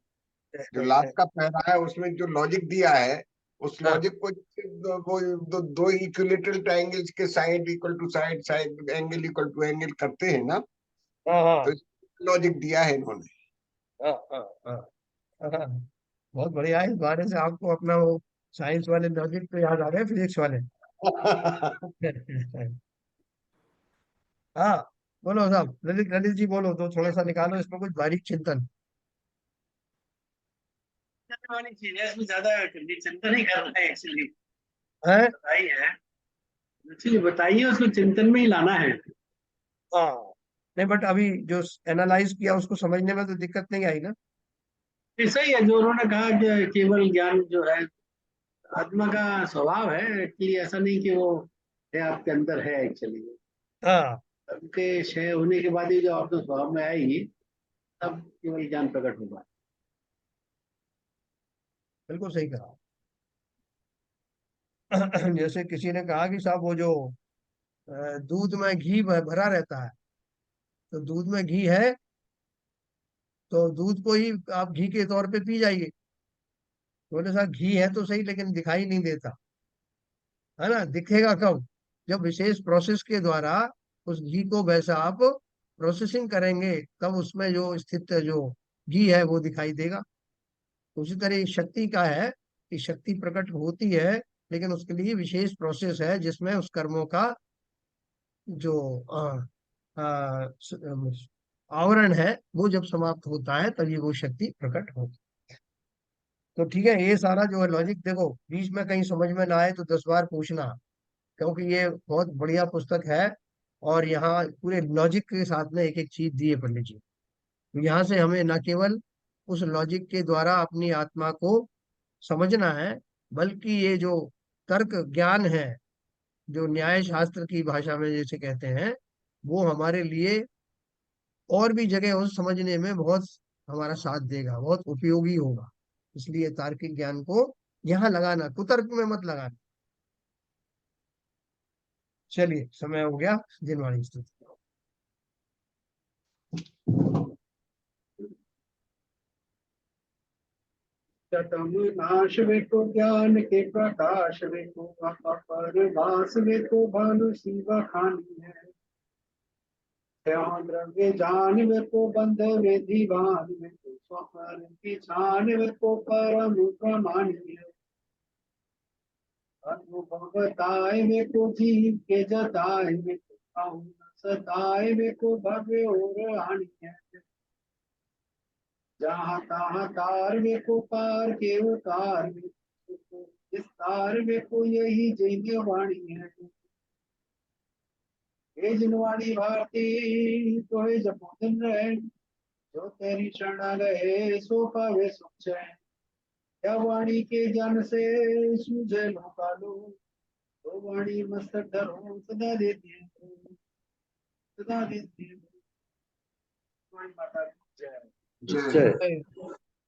जो लास्ट का पैरा है उसमें जो लॉजिक दिया है, उस हाँ लॉजिक को वो दो इक्विलेटरल ट्रायंगल्स के side equal to side, side angle equal to angle करते हैं ना, हाँ तो हाँ लॉजिक दिया है इन्होंने। हाँ हाँ हाँ हाँ। बहुत बढ़िया है, इस बारे से आपको अपना वो साइंस वाले लॉजिक तो याद आ रहे हैं, फिजिक्स वाले। हाँ, बोलो साहब, ललित ललित जी बोलो, तो थोड़ा सा निकालो इसमें कुछ बारीक चिंतन वाली चीज है, इसमें ज्यादा चिंतन नहीं कर रहा है एक्चुअली। है। बताई है, एक्चुअली बताइए, उसको चिंतन में ही लाना है। हाँ, नहीं बट अभी जो एनालाइज किया उसको समझने में तो दिक्कत नहीं आई ना? ऐसा ही है जो उन्होंने कहा कि केवल ज्ञान जो है आत्मा का स्वभाव है, एक्चुअली ऐसा नहीं कि वो है आपके अंदर है एक्चुअली। हाँ, सबके क्षय होने के बाद ही जो आपके स्वभाव में आएगी, तब केवल ज्ञान प्रकट होगा। बिल्कुल सही कहा। जैसे किसी ने कहा कि साहब वो जो दूध में घी भरा रहता है, तो दूध में घी है, तो दूध को ही आप घी के तौर पे पी जाइए। बोले साहब घी है तो सही, लेकिन दिखाई नहीं देता, है ना? दिखेगा कब? जब विशेष प्रोसेस के द्वारा उस घी को वैसा आप प्रोसेसिंग करेंगे, तब उसमें जो स्थित जो घी है वो दिखाई देगा। उसी तरह शक्ति का है कि शक्ति प्रकट होती है, लेकिन उसके लिए विशेष प्रोसेस है जिसमें उस कर्मों का जो आवरण है वो जब समाप्त होता है, तभी वो शक्ति प्रकट होती है। तो ठीक है, ये सारा जो है लॉजिक, देखो बीच में कहीं समझ में ना आए तो 10 बार पूछना, क्योंकि ये बहुत बढ़िया पुस्तक है। और यहाँ पूरे लॉजिक के साथ में एक एक चीज दी है पंडित जी। तो यहाँ से हमें न केवल उस लॉजिक के द्वारा अपनी आत्मा को समझना है, बल्कि ये जो तर्क ज्ञान है, जो न्याय शास्त्र की भाषा में जैसे कहते हैं, वो हमारे लिए और भी जगह उस समझने में बहुत हमारा साथ देगा, बहुत उपयोगी होगा। इसलिए तार्किक ज्ञान को यहाँ लगाना, कुतर्क में मत लगाना। चलिए, समय हो गया। जिनवाणी स्तुति। तम नाश वे को ज्ञान के प्रकाश वे को अपर भास वे को भानु शिवा खानी है। ध्यान द्रव्य जान वे को बंध वे दीवान वे को स्वपर की छान वे को परम प्रमाणी है। अनुभव बताए वे को जीव के जताए वे को पाऊं न सताए वे को भव्य और आनी है। जहाँ तहाँ तार वे को पार के उतार वे को विस्तार वे को यही जैन्य वाणी है। हे जिनवाणी भारती तो हे जपोधन रहे, जो तेरी शरणागए सो पावे सुख चैन। या वाणी के ज्ञान से सूझे लोकालो, तो वाणी मस्तक धरो सदा देती है, सदा देती है। वाणी माता की जय। जय। जय।